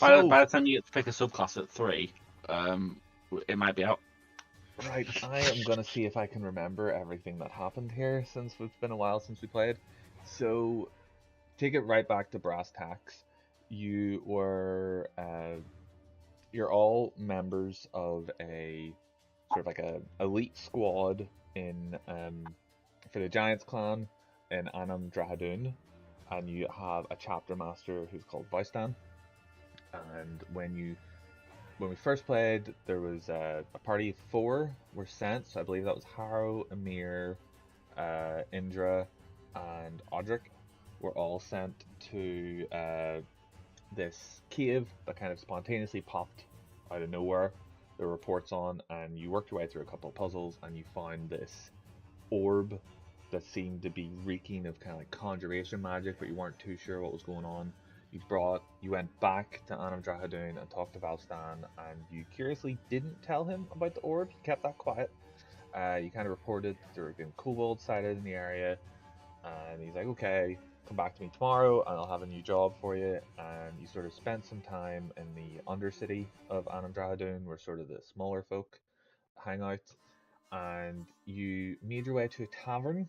By the time you get to pick a subclass at 3, it might be out. Right, I am gonna see if I can remember everything that happened here since it's been a while since we played. So, take it right back to brass tacks. You were, you're all members of a sort of like a elite squad in for the Giants clan in Anam Drahadun, and you have a chapter master who's called Voistan. And when we first played, there was a party of 4 were sent. So I believe that was Harrow, Emir, Indra, and Audric were all sent to this cave that kind of spontaneously popped out of nowhere. There were reports on, and you worked your way through a couple of puzzles, and you found this orb that seemed to be reeking of kind of like conjuration magic, but you weren't too sure what was going on. You went back to Anam Drahadun and talked to Valstan, and you curiously didn't tell him about the orb. You kept that quiet. You kind of reported that there were getting kobolds sighted in the area, and he's like, okay, come back to me tomorrow and I'll have a new job for you. And you sort of spent some time in the undercity of Anam Drahadun, where sort of the smaller folk hang out, and you made your way to a tavern,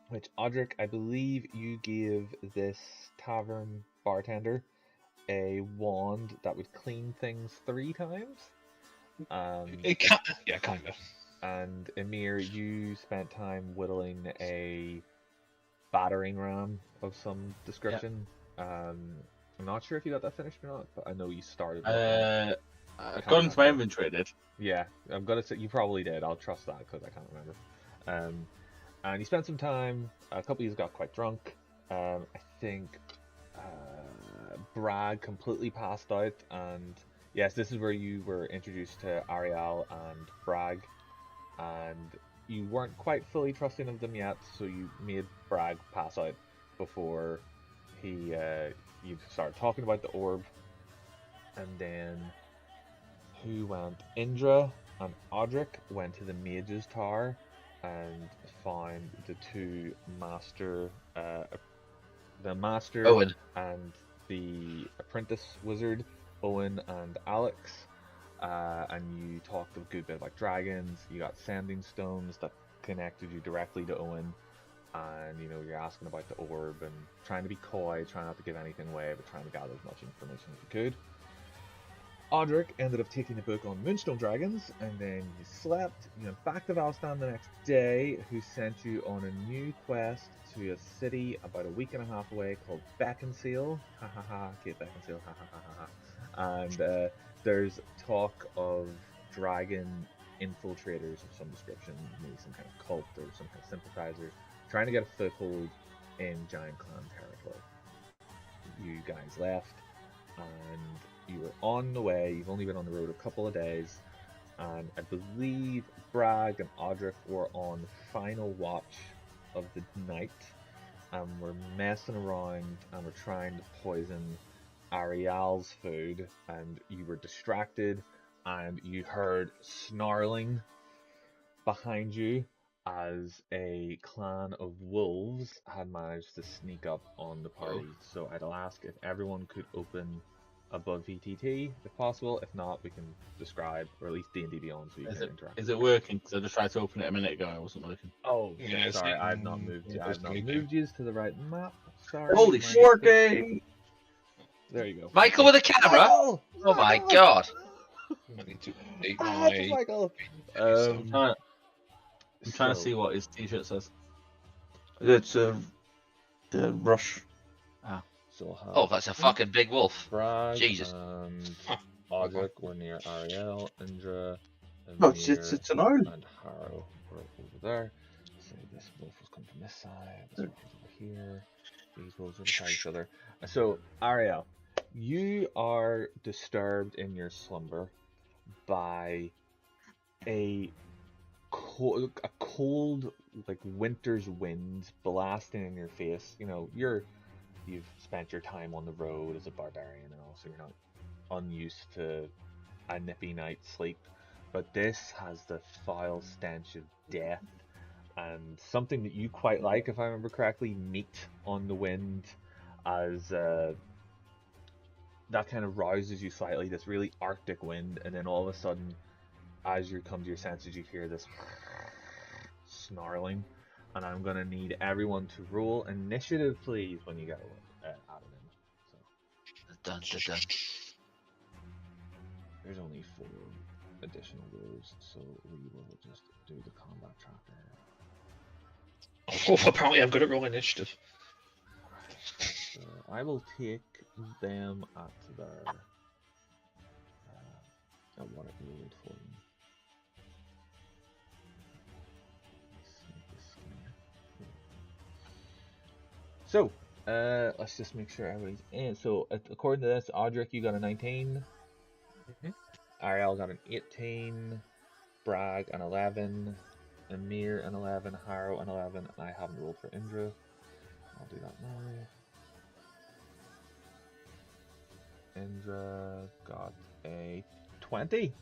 which, Audric, I believe you gave this tavern bartender a wand that would clean things 3 times. Yeah, kind of. And Emir, you spent time whittling a battering ram of some description. I'm not sure if you got that finished or not, but I know you started. I got into my inventory, I did. Yeah, I'm gonna say you probably did. I'll trust that because I can't remember. And you spent some time. A couple of you got quite drunk. I think Bragg completely passed out, and yes, this is where you were introduced to Ariel and Bragg, and you weren't quite fully trusting of them yet, so you made Bragg pass out before you started talking about the orb. And then who went? Indra and Audric went to the Mage's Tower and found the 2 the master Owen and the apprentice wizard, Owen and Alex. And you talked a good bit about dragons. You got sending stones that connected you directly to Owen, and you're asking about the orb and trying to be coy, trying not to give anything away, but trying to gather as much information as you could. Audric ended up taking a book on Moonstone Dragons, and then you slept. You went back to Valstan the next day, who sent you on a new quest to a city about a week and a half away called Beckensale. Ha ha ha, Kate Beckensale, ha ha ha ha ha. And there's talk of dragon infiltrators of some description, maybe some kind of cult or some kind of sympathizers, trying to get a foothold in Giant Clan territory. You guys left, and you were on the way. You've only been on the road a couple of days, and I believe Bragg and Audric were on final watch of the night, and we're messing around, and we're trying to poison Ariel's food, and you were distracted, and you heard snarling behind you as a clan of wolves had managed to sneak up on the party. So I'd ask if everyone could open above VTT, if possible. If not, we can describe, or at least D&D Beyond, so you can interact. Is it working? Because I just tried to open it a minute ago and it wasn't working. Oh, yeah, sorry, I've not moved you. I've not moved you to the right map. Sorry. Holy shit! Working! There you go. Michael with a camera? Michael! Oh my god! I need to update It's my... Michael! I'm trying to see what his t-shirt says. It's the rush. So Oh, that's a fucking big wolf. Bragg Jesus. and Audric were near Ariel, Indra, and No, it's an owl. and Harrow were over there. So this wolf was coming from this side, this wolf was over here, these wolves are beside each other. So, Ariel, you are disturbed in your slumber by a cold, like winter's wind blasting in your face. You've spent your time on the road as a barbarian and all, so you're not unused to a nippy night's sleep. But this has the foul stench of death, and something that you quite like, if I remember correctly, meat on the wind, as that kind of rouses you slightly, this really arctic wind, and then all of a sudden, as you come to your senses, you hear this snarling, and I'm gonna need everyone to roll initiative, please, when you get added in. So Dun, dun, dun. there's only 4 additional rolls, so we will just do the combat tracker. Oh, apparently I'm good at rolling initiative. So I will take them at their at what it rolled for them. So, let's just make sure everybody's in. So, according to this, Audric, you got a 19. Ariel got an 18. Bragg an 11. Amir an 11. Harrow an 11. And I haven't rolled for Indra. I'll do that now. Indra got a 20.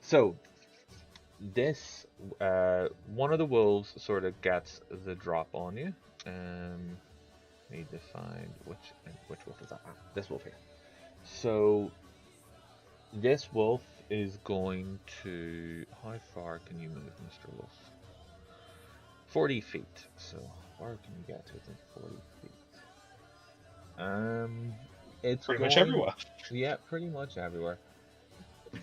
So, this, one of the wolves sort of gets the drop on you. Need to find which wolf is that? Ah, this wolf here. So this wolf is going to, how far can you move, Mr. Wolf? 40 feet. So where can you get to within 40 feet? It's Pretty much everywhere. Yeah, pretty much everywhere.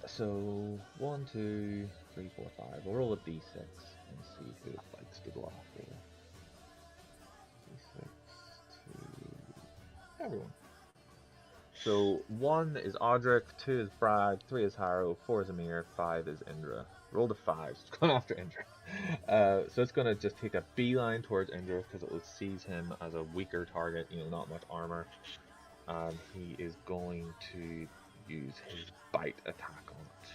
So 1, 2, 3, 4, 5. We'll roll a d6 and see who it likes to go after. Everyone. So 1 is Audric, 2 is Bragg, 3 is Harrow, 4 is Amir, 5 is Indra. Roll the 5s. It's going after Indra. So it's going to just take a beeline towards Indra because it will seize him as a weaker target, not much armor. And he is going to use his bite attack on it.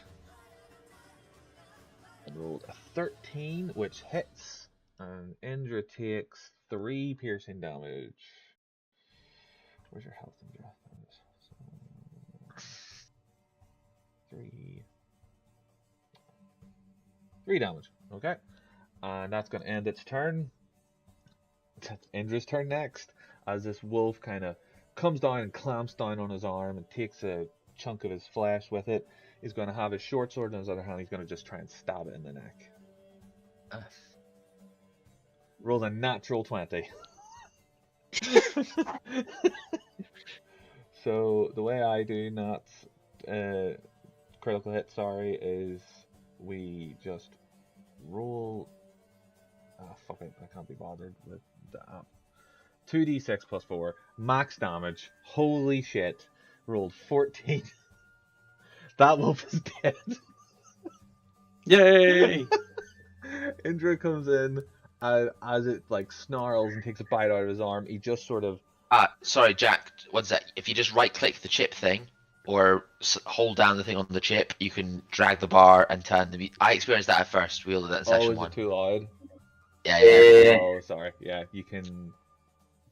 And rolled a 13, which hits. And Indra takes 3 piercing damage. Where's your health and death? So, 3 damage. Okay. And that's going to end its turn. That's Indra's turn next. As this wolf kind of comes down and clamps down on his arm and takes a chunk of his flesh with it. He's going to have his short sword in his other hand. He's going to just try and stab it in the neck. Roll a natural 20. So the way I do not critical hit, is we just roll. Ah, fuck it, I can't be bothered with the app. 2d6 plus 4, max damage. Holy shit! Rolled 14. That wolf is dead. Yay! Indra comes in as it like snarls and takes a bite out of his arm. He just sort of. Sorry, Jack. What's that? If you just right-click the chip thing, or hold down the thing on the chip, you can drag the bar and turn the. I experienced that at first. We all did that in session 1. Is it too loud? Yeah. Oh, sorry. Yeah, you can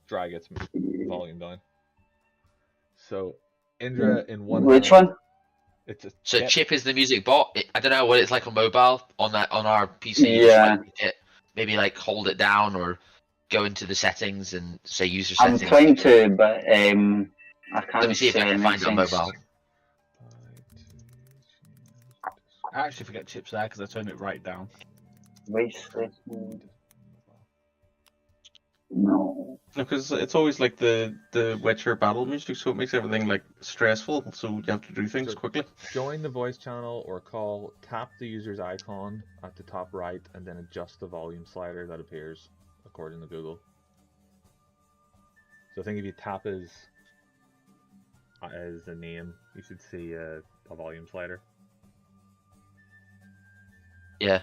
drag its volume down. So, Indra in one. Which hand, one? It's a So chip. chip is the music bot. I don't know what it's like on mobile. On our PC, you Yeah. just right-click it, maybe like hold it down or go into the settings and say user I'm settings. trying to, but I can't. Let me see if I can find it on mobile. I actually forget chips there because I turned it right down. No. Because it's always like the Witcher battle music, so it makes everything like stressful. So you have to do things quickly. Join the voice channel or call. Tap the user's icon at the top right, and then adjust the volume slider that appears according to Google. So I think if you tap his as the name, you should see a volume slider. Yeah.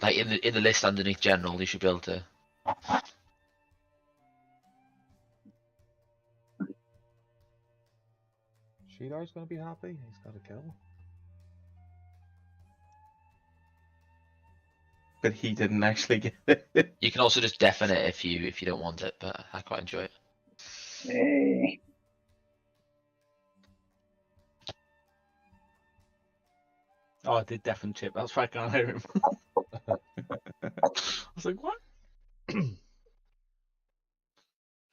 Like in the list underneath general, you should be able to. Sheedar's gonna be happy. He's got a kill. But he didn't actually get it. You can also just deafen it if you don't want it, but I quite enjoy it. Hey. Oh, I did deafen chip. That's why I can't hear him. I was like, what?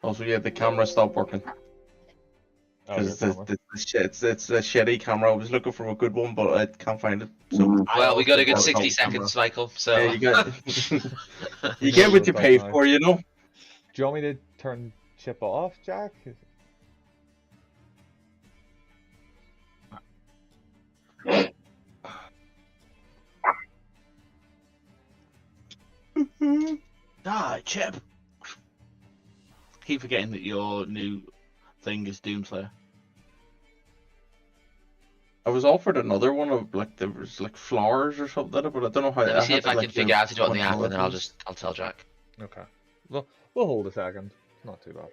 Also, yeah, the camera stopped working. Oh, your Because camera. it's a shitty camera. I was looking for a good one, but I can't find it. So Mm. Well, we got a good also 60 got seconds, Michael. So yeah, you got you No, get what no, you fuck pay no. for, you know. Do you want me to turn chip off, Jack? Die, Chip. Keep forgetting that your new thing is Doomslayer. I was offered another one of like there was like flowers or something, but I don't know how. let me see had if to, I like, can figure out how to do it on the one app, and then I'll things. tell Jack. Okay. Well, we'll hold a second. It's not too bad.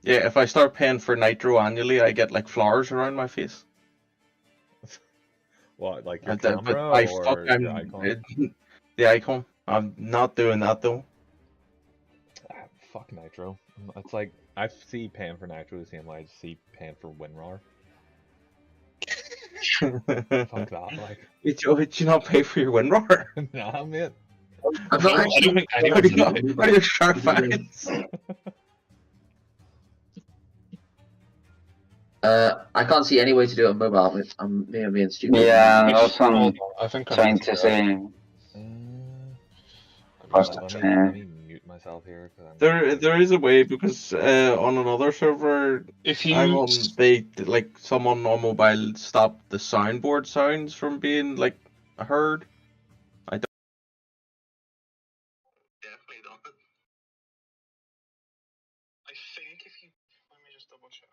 Yeah, if I start paying for Nitro annually, I get like flowers around my face. What, like your But camera by or fuck, your icon? the icon. I'm not doing that though. Ah, fuck Nitro. It's like I see paying for Nitro the same way I see paying for WinRAR. Fuck that, like. Did you not pay for your WinRAR? Nah, mate. I'm not I don't actually. think How anyone do you did. how do you shark fans? I can't see any way to do it on mobile. I'm being stupid. Yeah, that's what I'm Hold on, I think I trying need to do say. First, Let me mute myself here. Cause I'm There is a way because on another server If I'm you on, they like someone on mobile stopped the soundboard sounds from being like heard. I don't. Definitely don't. I think if you let me just double check.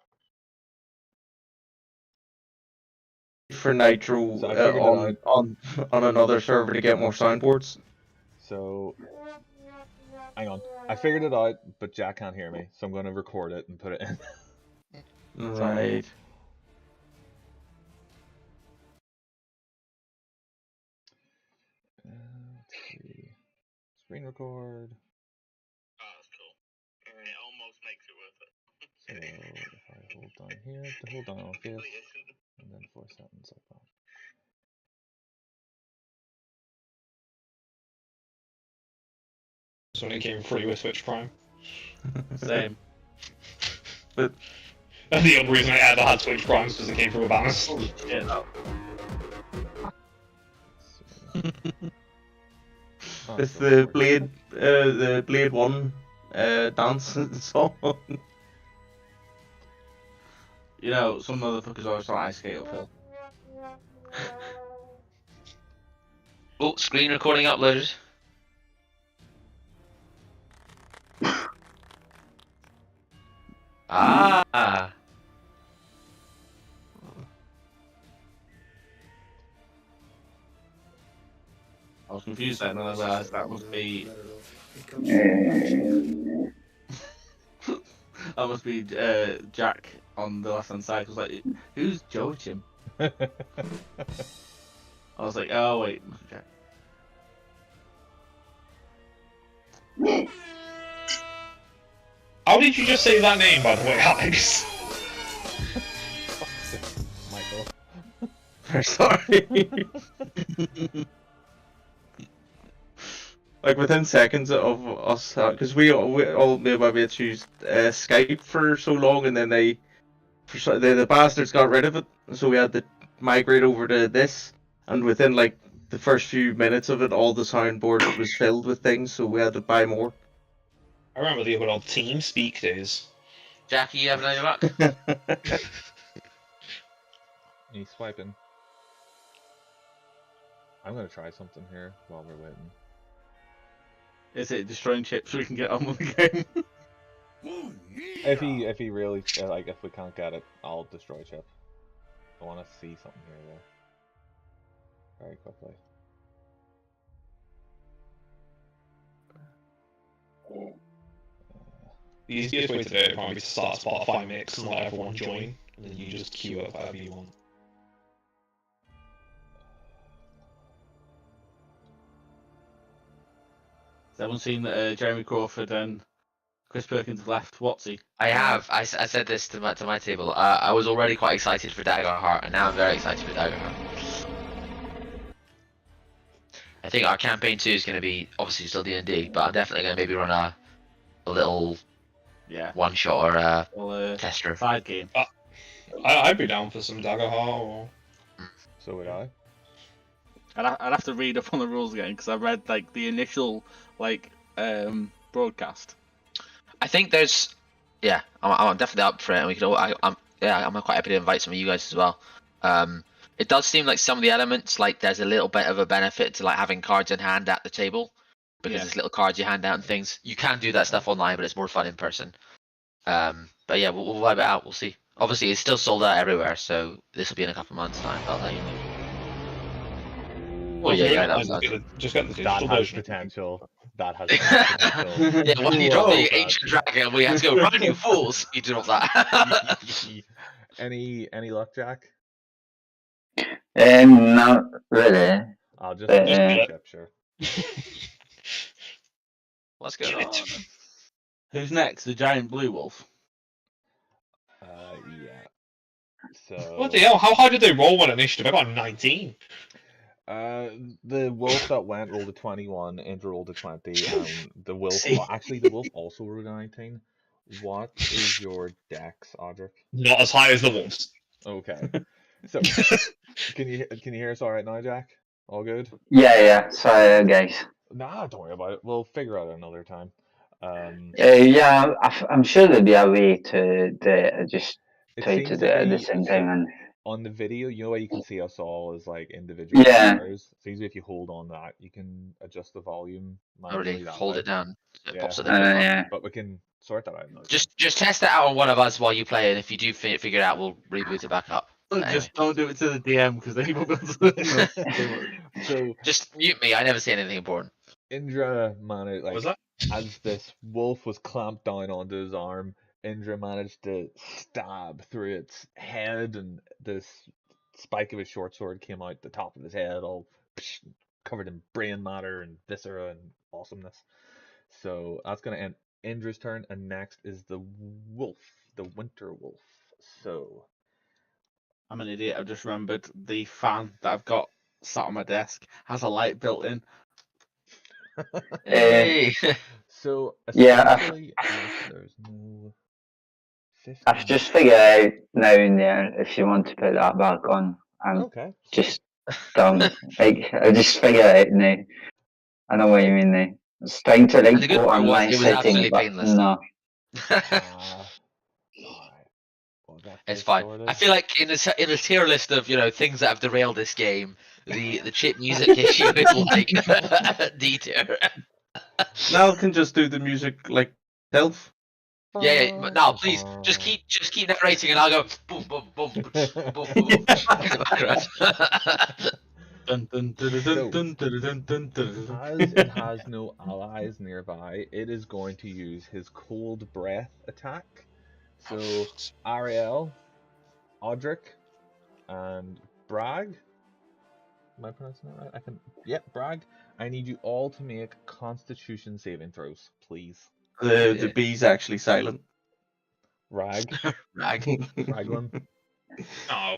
For Nitro So I figured it on another server to get more soundboards. So, hang on. I figured it out, but Jack can't hear me, so I'm going to record it and put it in. Right. Let's see. Screen record. Oh, that's cool. It almost makes it worth it. So if I hold down here, to hold down on this, and then 4 seconds like that. This only came free with Twitch Prime. Same. And the only reason I ever had Twitch Prime is because it came from Obamas. Holy shit. Oh, It's so the recording. Blade 1 dance song. You know, some motherfuckers always try to ice skate uphill. Oh, screen recording uploaded. Ah. I was confused then, and I realised that must be that must be Jack on the left hand side. I was like, who's Joachim? I was like, oh wait, must be Jack. How did you just say that name, by the way, Alex? Michael. Sorry. Like within seconds of us, because we all me and my mates used Skype for so long, and then the bastards got rid of it, so we had to migrate over to this. And within like the first few minutes of it, all the soundboard was filled with things, so we had to buy more. I remember the good old TeamSpeak days. Jackie, you having any luck? He's swiping. I'm gonna try something here while we're waiting. Is it destroying chips so we can get on with the game? If he really like, if we can't get it, I'll destroy Chip. I want to see something here though. Very quickly. The easiest way to do it would probably be to start a Spotify mix and let everyone join, and then you just queue up whatever you want. Has everyone seen Jeremy Crawford and Chris Perkins left Watsy? I have. I said this to my table. I was already quite excited for Daggerheart, and now I'm very excited for Daggerheart. think our campaign 2 is going to be obviously still D&D, but I'm definitely going to maybe run a little Yeah. one shot or a Well, tester. side game. I'd be down for some Daggerheart or. So would I. I'd have to read up on the rules again because I read like the initial broadcast. I think there's, yeah, I'm definitely up for it, and we could all, I'm quite happy to invite some of you guys as well. It does seem like some of the elements, like there's a little bit of a benefit to like having cards in hand at the table, because there's little cards you hand out and things. You can do that stuff online, but it's more fun in person. But yeah, we'll vibe it out. We'll see. Obviously, it's still sold out everywhere, so this will be in a couple of months' time. I'll let you know. Well, yeah, that was just get the That digital has version. potential. That has potential. Yeah, when you drop Whoa. the ancient dragon, we have to go run, you fools. You drop that. Any luck, Jack? Not really. I'll just Uh, chip, sure. What's going on? Who's next? The giant blue wolf. Yeah. So. What the hell? How high did they roll on initiative? I got 19. The wolf that went rolled a 21, Andrew rolled a 20, and the wolf. See? Well, actually, the wolf also rolled a 19. What is your dex, Audric? Not as high as the wolves. Okay. So, can you hear us all right now, Jack? All good? Yeah. Sorry, guys. Nah, don't worry about it. We'll figure out another time. Yeah, I'm sure there'll be a way to just It try to seems do to it at the be same time. And on the video, you know where you can see us all as like individual Yeah. players. It's easy if you hold on that. You can adjust the volume Already manually that hold way. it down. It Yeah. pops at the clip on. yeah. But we can sort that out now. Just test it out on one of us while you play, and if you do figure it out, we'll reboot it back up. Just don't do it to the DM because then he won't be able to. So Just mute me. I never say anything important. Indra managed, What was like, that? as this wolf was clamped down onto his arm, Indra managed to stab through its head, and this spike of his short sword came out the top of his head, all covered in brain matter and viscera and awesomeness. So that's gonna end Indra's turn, and next is the wolf, the winter wolf. So I'm an idiot. I've just remembered the fan that I've got sat on my desk has a light built in. Hey. so Yeah, essentially, if there's no 15. I've just figured out now and there if you want to put that back on. I'm Okay. just dumb. Like I just figured it out now. I know what you mean now. I was trying to And like the good go part was online it was setting, absolutely but painless. no. Alright. Well, got It's this fine. sorted. I feel like in the tier list of things that have derailed this game, the chip music issue is like D tier. Nal can just do the music like self. Yeah. But no, please just keep narrating, and I'll go boom boom boom boom boom boom boom in the background. Dun, dun, dun, dun, dun, dun, dun, dun, dun. As it has no allies nearby, it is going to use his cold breath attack. So Ariel, Audric, and Bragg. Am I pronouncing that right? Yep, Bragg. I need you all to make Constitution saving throws, please. The bee's actually silent. Rag, Raglan. Oh,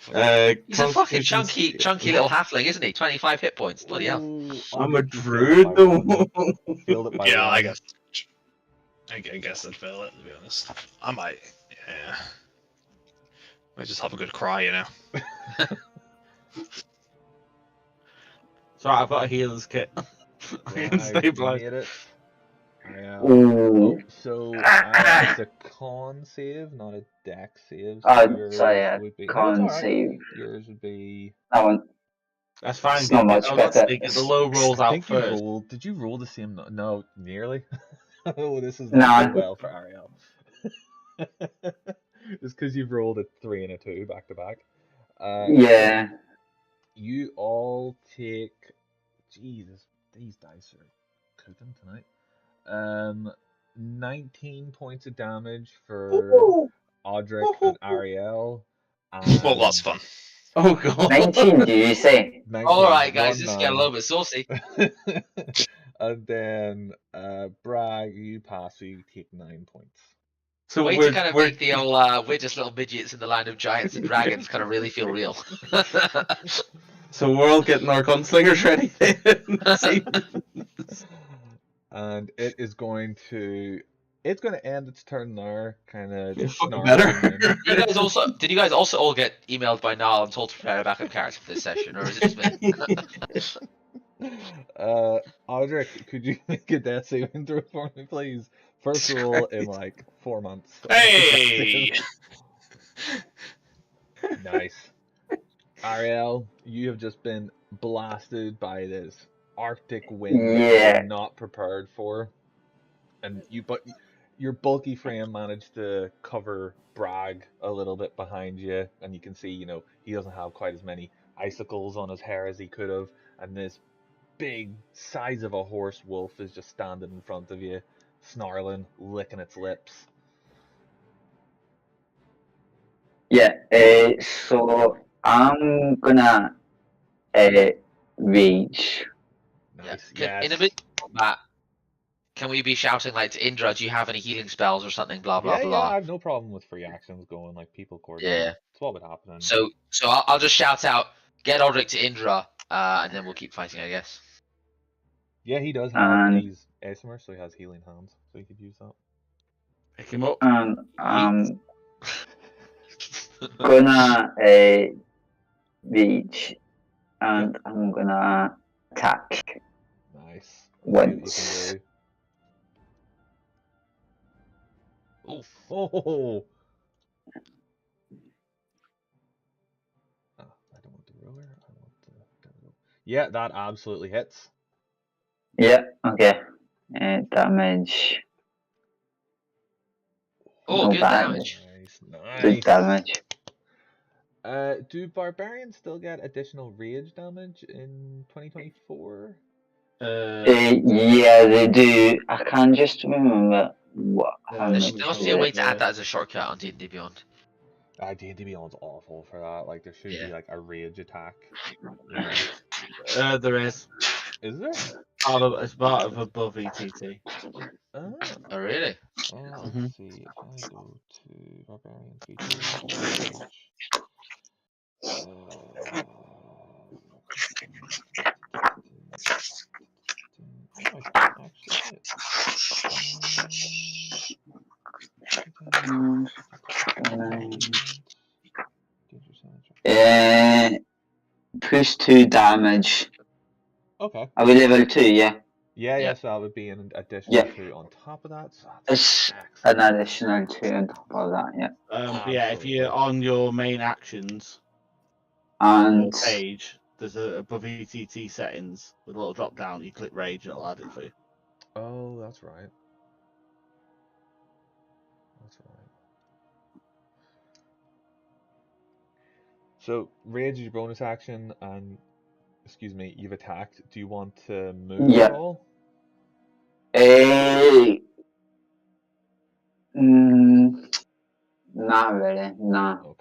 He's a fucking Constitution's- chunky little halfling, isn't he? 25 hit points. Bloody hell. Ooh, I'm a Audric, you druid failed it by though. one. Failed it by yeah, I one. guess. I guess I'd fail it, to be honest. I might. Yeah. Might just have a good cry, you know. So I've got a healer's kit. I can stabilize. Made it. Yeah. Ooh. Oh, so it's a con save, not a dex save. So Oh, sorry, yours would be, no, it's con alright. save. Yours would be. That one. That's fine. It's not much I was better. get the low rolls I out think you first. rolled. Did you roll the same? No, nearly. Oh, this is No. not going well for Ariel. It's because you've rolled a 3 and a 2 back to back. Yeah. You all take. Jesus, these dice are cooking tonight. 19 points of damage for Audric and Ariel. Well, that's fun. Oh god. 19, do you say? 19, Alright, guys, this is 1-9. getting a little bit saucy. And then Bragg, you pass, so you take 9 points. So Way we're, to kind of we're make the old we're just little midgets in the land of giants and dragons kind of really feel real. So we're all getting our gunslingers ready then. See? And it's going to end its turn there, kind of You're just fucking snarling. better. And- Did you guys also all get emailed by Niall and told to prepare a backup character for this session, or is it just me? Audric, could you make a death saving throw for me, please? First roll in like 4 months. Hey! Nice. Ariel, you have just been blasted by this Arctic wind that you Yeah. were not prepared for, and your bulky frame managed to cover Bragg a little bit behind you, and you can see, he doesn't have quite as many icicles on his hair as he could have, and this big, size of a horse wolf is just standing in front of you, snarling, licking its lips. Yeah, so I'm gonna rage. Nice. Yeah. In Yes. a bit of that, can we be shouting like to Indra, do you have any healing spells or something? Blah blah Yeah, I blah. have no problem with free actions going like people coordinate. Yeah. It's what would happen. So I'll just shout out, get Odric to Indra, and then we'll keep fighting, I guess. Yeah, he does have. And He's Aesimer, so he has healing hands, so he could use that. Pick him up. and I'm gonna reach, and I'm gonna attack Nice. once. See what you Oof. can do. Oh. I don't want the ruler. I want the. There we go. Yeah, that absolutely hits. Yeah, okay. Damage. Oh, No good bad. damage. Nice. Good damage. Do barbarians still get additional rage damage in 2024? Yeah, they do. I can't just remember what. Yeah, There let me must have be a a way look to add there. that as a shortcut on D&D Beyond. D&D Beyond's awful for that. Like, there should be Yeah. like a rage attack. There is. Is there? It's part of above ETT. Oh. Oh, really? Let's Mhm. see. If I go to Barbarian features, I can actually hit. Plus 2 damage. Okay. Are we level 2? Yeah. Yeah, so that would be an additional Yeah. 2 on top of that. So It's excellent. an additional 2 on top of that, yeah. But yeah, if you're Absolutely. on your main actions And page, there's a above ETT settings with a little drop down. You click rage, and it'll add it for you. Oh, that's right. That's right. So, rage is your bonus action, and excuse me, you've attacked. Do you want to move Yeah. at all? Not really, no.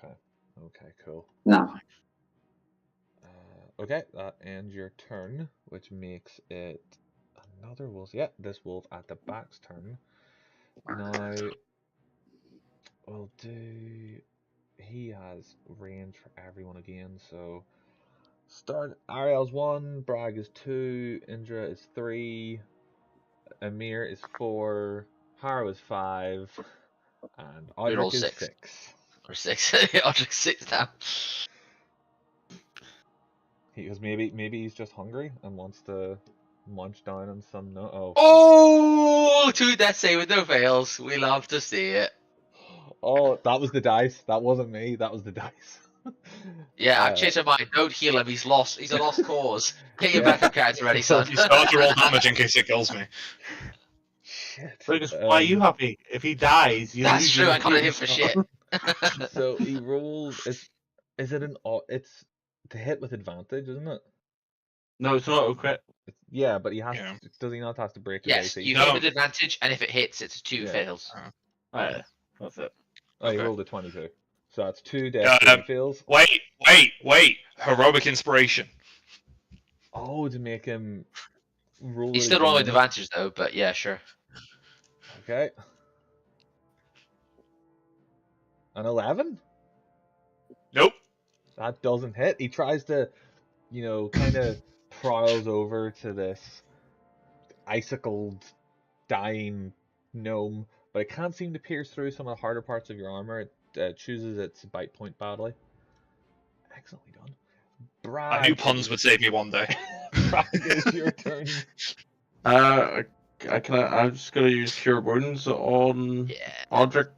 Okay, cool. No. Okay, that ends your turn, which makes it another wolf. Yeah, this wolf at the back's turn. Now, we'll do. He has range for everyone again, so start. Ariel's 1, Bragg is 2, Indra is 3, Amir is 4, Haro is 5, and We roll Audric is 6. 6. Or 6. Odric 6 now. Because maybe he's just hungry and wants to munch down on some no. Oh, 2 death save with no fails. We love to see it. Oh, that was the dice. That wasn't me. That was the dice. Yeah, I've changed my mind. Don't heal him. He's lost. He's a lost cause. Get your Yeah. backup character ready, son. You still have to roll damage in case it kills me. Shit. Because why are you happy? If he dies, you That's lose true. your I can't hit him for healing shit. So he rolls. Is it an? It's to hit with advantage, isn't it? No, it's not a crit. Yeah, but he has. Yeah. Does he not have to break his Yes, AC? you No. hit with advantage, and if it hits, it's 2 Yeah. fails. Yeah, that's it. Oh, he Okay. rolled a 22. So that's 2 death saving fails. Wait! Heroic inspiration. Oh, to make him roll. He's it still rolling with again. advantage though, but yeah, sure. Okay. An 11? Nope. That doesn't hit. He tries to kind of prowls over to this icicled, dying gnome, but it can't seem to pierce through some of the harder parts of your armor. It chooses its bite point badly. Excellently done. I knew Bragg, puns would save me one day. Bragg, it's your turn. I'm just gonna use Cure Wounds on Yeah. Audric.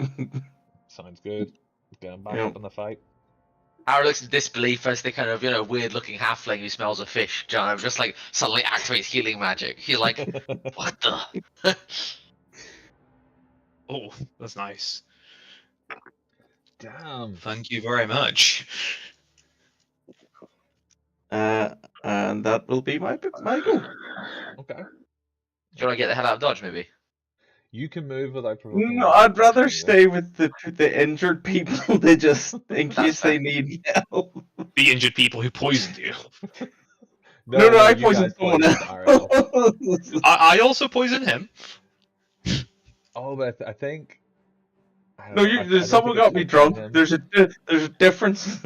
Sounds good. Get him back Yep. up in the fight. Hara looks in disbelief as the kind of, weird-looking halfling who smells of fish, just like suddenly activates healing magic. He's like, what the? Oh, that's nice. Damn. Thank you very much. And that will be my go. Okay. Do you want to get the hell out of Dodge, maybe? You can move without provoking. No, any I'd rather attack stay with the injured people. They just in case they need help. The injured people who poisoned you. No, I you poisoned guys someone poisoned Ariel. else. I also poisoned him. Oh, but I think. No, I don't someone think got me it's him. drunk. There's a difference.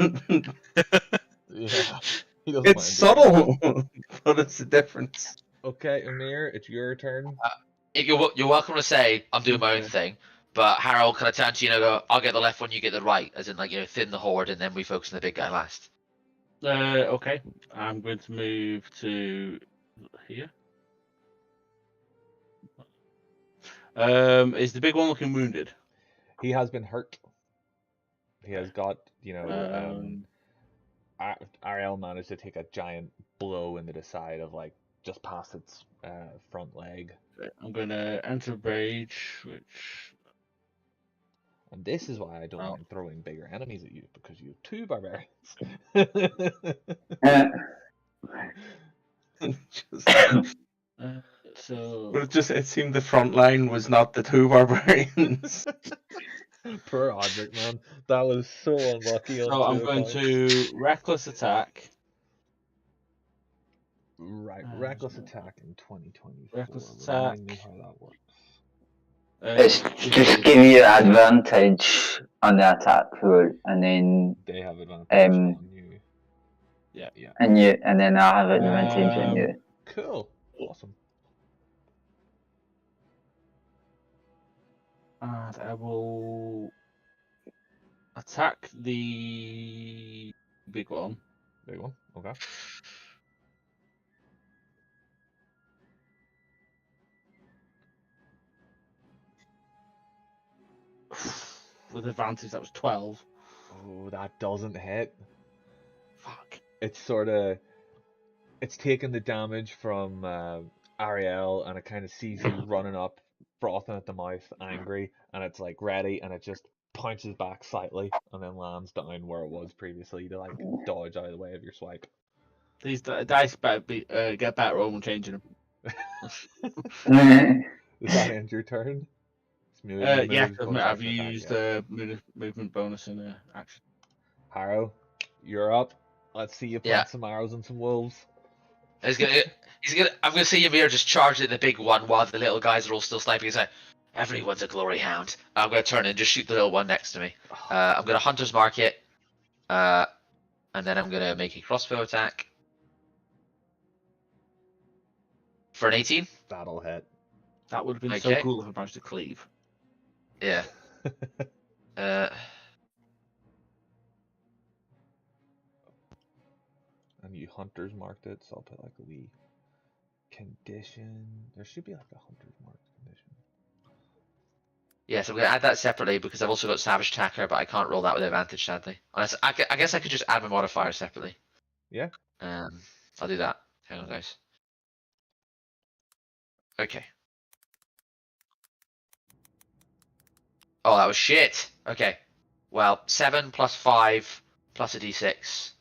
Yeah. He doesn't mind It's doing that. subtle, but it's a difference. Okay, Amir, it's your turn. You're welcome to say, I'm doing my own Okay. thing, but Hara will kind of turn to you and go, I'll get the left one, you get the right, as in, like, thin the horde, and then we focus on the big guy last. Okay, I'm going to move to here. Is the big one looking wounded? He has been hurt. He has got, Ariel managed to take a giant blow into the side of, like, just past its front leg. I'm going to enter rage, which. And this is why I don't Oh. mind throwing bigger enemies at you, because you have 2 barbarians. So. But it seemed the front line was not the 2 barbarians. Poor Audric, man. That was so unlucky on So I'm 2 going accounts. to reckless attack. Right, reckless attack in 2024. Reckless Remind me attack. how that works. It's just give you advantage on the attack roll, and then They have advantage on you. Yeah. and then I have advantage on you. Cool. Awesome. And I will attack the big one. Big one. Okay. With advantage, that was 12. Oh, that doesn't hit. Fuck. It's it's taking the damage from Ariel, and it kind of sees you running up, frothing at the mouth, angry, and it's like ready, and it just pounces back slightly, and then lands down where it was previously to like dodge out of the way of your swipe. These dice better get better when changing them. Does that end your turn? Yeah, Moves, 'cause bonus I've action, attack, used yeah. movement bonus in action. Harrow, you're up. Let's see you plant Yeah. some arrows and some wolves. I'm gonna see Ymir just charge at the big one while the little guys are all still sniping. He's like, everyone's a glory hound. I'm gonna turn and just shoot the little one next to me. I'm gonna hunter's mark it, and then I'm gonna make a crossbow attack for an 18. That'll hit. That would have been so Okay. cool if I managed to cleave. Yeah. And you hunters marked it, so I'll put like a wee condition. There should be like a hunters marked condition. Yeah, so I'm gonna add that separately because I've also got Savage Attacker, but I can't roll that with advantage, sadly. Unless I guess I could just add my modifier separately. Yeah. I'll do that. Hang on, guys. Okay. Oh, that was shit. Okay. Well, 7 plus 5 plus a d6.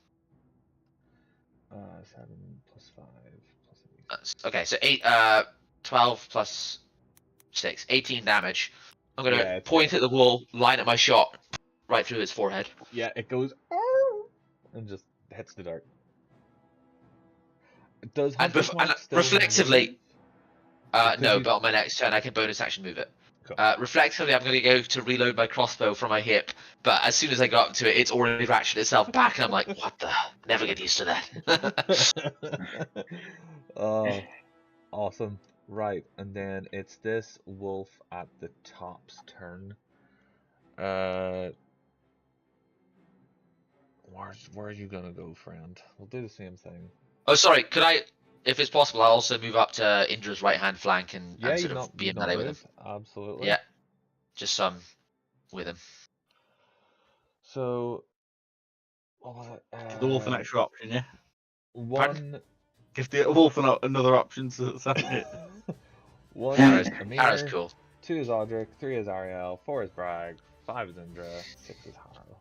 7 plus 5 plus 8. Okay, so 12 plus 6. 18 damage. I'm gonna Yeah, it's point hit. at the wall, line up my shot right through its forehead. Yeah, it goes "Arr!" and just hits the dirt. Does And Hunter's Mark still reflexively, move? Because no, you- but on my next turn I can bonus action move it. Reflexively, I'm going to go to reload my crossbow from my hip, but as soon as I got up to it, it's already ratcheted itself back, and I'm like, what the? Never get used to that. Oh, awesome. Right, and then it's this wolf at the top's turn. Where are you gonna go, friend? We'll do the same thing. Oh, sorry. Could I, if it's possible, I'll also move up to Indra's right-hand flank and sort of be in melee with him. Absolutely. Yeah, just with him. So, what was it? The wolf an extra option, yeah. One. Give the wolf another option to it. One Arrow's is Amir, cool. 2 is Audric, 3 is Ariel, 4 is Bragg, 5 is Indra, 6 is Harrow.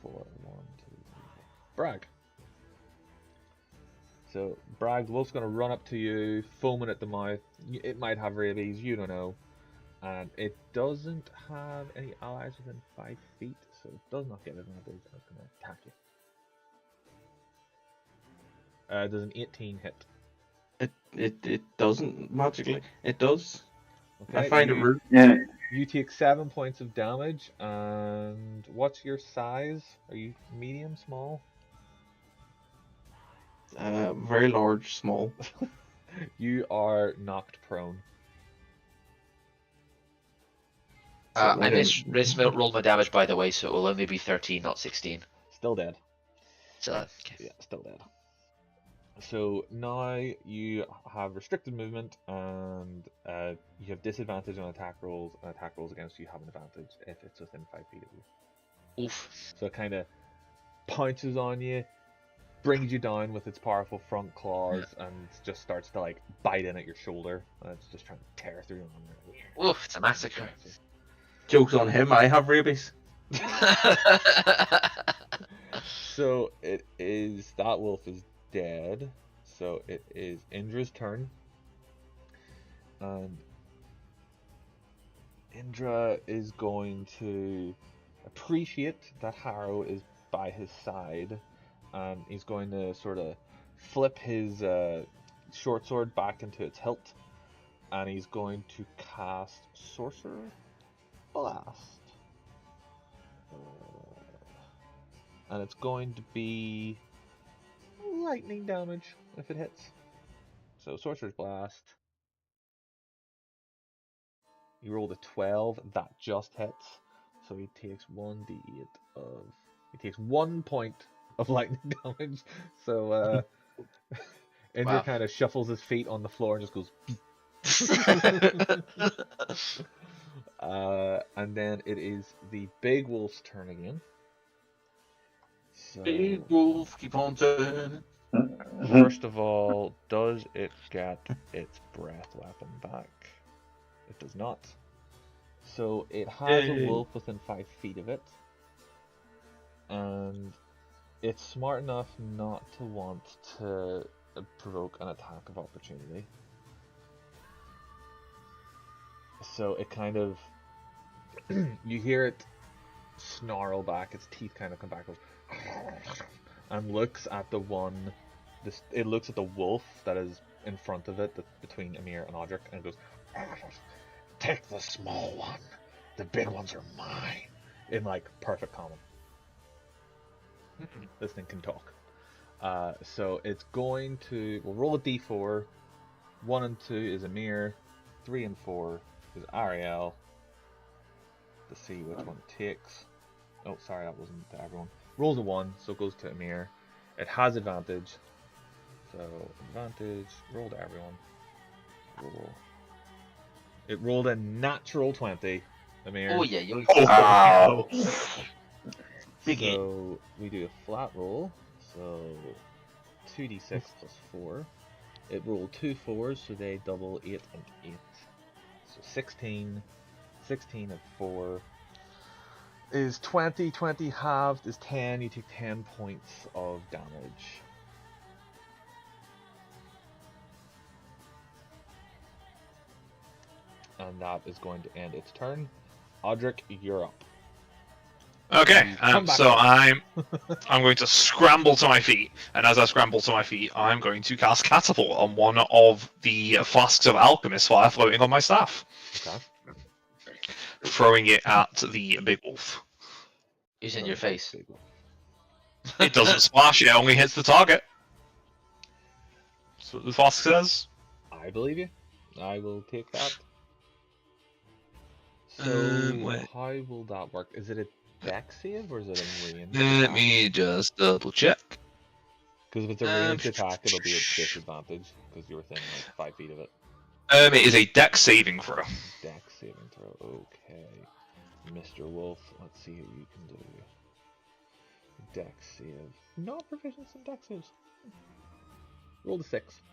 4, 1, 2, 3, 4. Bragg. So Bragg, the wolf's gonna run up to you, foaming at the mouth. It might have rabies, you don't know. And it doesn't have any allies within 5 feet, so it does not get advantage, and it's gonna attack you. Does an 18 hit? It doesn't magically. It does. Okay, I find it rude. Yeah. You take 7 points of damage, and what's your size? Are you medium, small? Very large, small. You are knocked prone. I rolled my damage, by the way, so it will only be 13, not 16. Still dead. So, okay. Yeah, still dead. So now you have restricted movement, and you have disadvantage on attack rolls, and attack rolls against you have an advantage if it's within 5 feet of you. Oof. So it kind of pounces on you, brings you down with its powerful front claws, and just starts to like bite in at your shoulder, and it's just trying to tear through your armor. Oof, it's a massacre. Joke's on him. I have rabies. So it is, that wolf is dead. So it is Indra's turn. And Indra is going to appreciate that Harrow is by his side, and he's going to sort of flip his short sword back into its hilt, and he's going to cast Sorcerer Blast. And it's going to be lightning damage if it hits. So Sorcerer's Blast. You rolled a 12, that just hits. So he takes 1d8 of... He takes 1 point of lightning damage. So Indra Wow. kind of shuffles his feet on the floor and just goes... and then it is the big wolf's turn again. So, Big wolf, keep on turning. first of all, does it get its breath weapon back? It does not. So it has a Yay. wolf within 5 feet of it, and it's smart enough not to want to provoke an attack of opportunity. So it kind of, you hear it snarl back, its teeth kind of come back, goes, and looks at the one, it looks at the wolf that is in front of it, between Amir and Audric, and it goes, take the small one, the big ones are mine, in like perfect common. This thing can talk. So it's going to, we'll roll a d4, 1 and 2 is Amir, 3 and 4 is Ariel, to see which one it takes. Oh, sorry, that wasn't to everyone. Rolls a 1, so it goes to Amir. It has advantage. So, advantage, roll to everyone. Roll. It rolled a natural 20, Amir. Oh, yeah, you're. Wow. Big hit. So, we do a flat roll. So, 2d6 plus 4. It rolled 2 4s, so they double 8 and 8. So 16 and 4 is 20, 20 halved is 10, you take 10 points of damage. And that is going to end its turn. Audric, you're up. Okay, Come back so up. I'm going to scramble to my feet, and as I scramble to my feet, I'm going to cast Catapult on one of the flasks of Alchemist Fire floating on my staff, Okay. throwing it at the big wolf. He's in your face. It doesn't splash; it only hits the target. That's what the flask says. I believe you. I will take that. So, Wait. how will that work? Is it a dex save or is it a range Let attack? me just double check. Because if it's a ranged attack, it'll be at disadvantage, because you were thinking like 5 feet of it. It is a dex saving throw. Dex saving throw, okay. Mr. Wolf, let's see what you can do. Dex save. Not proficient in dex saves. Roll the 6.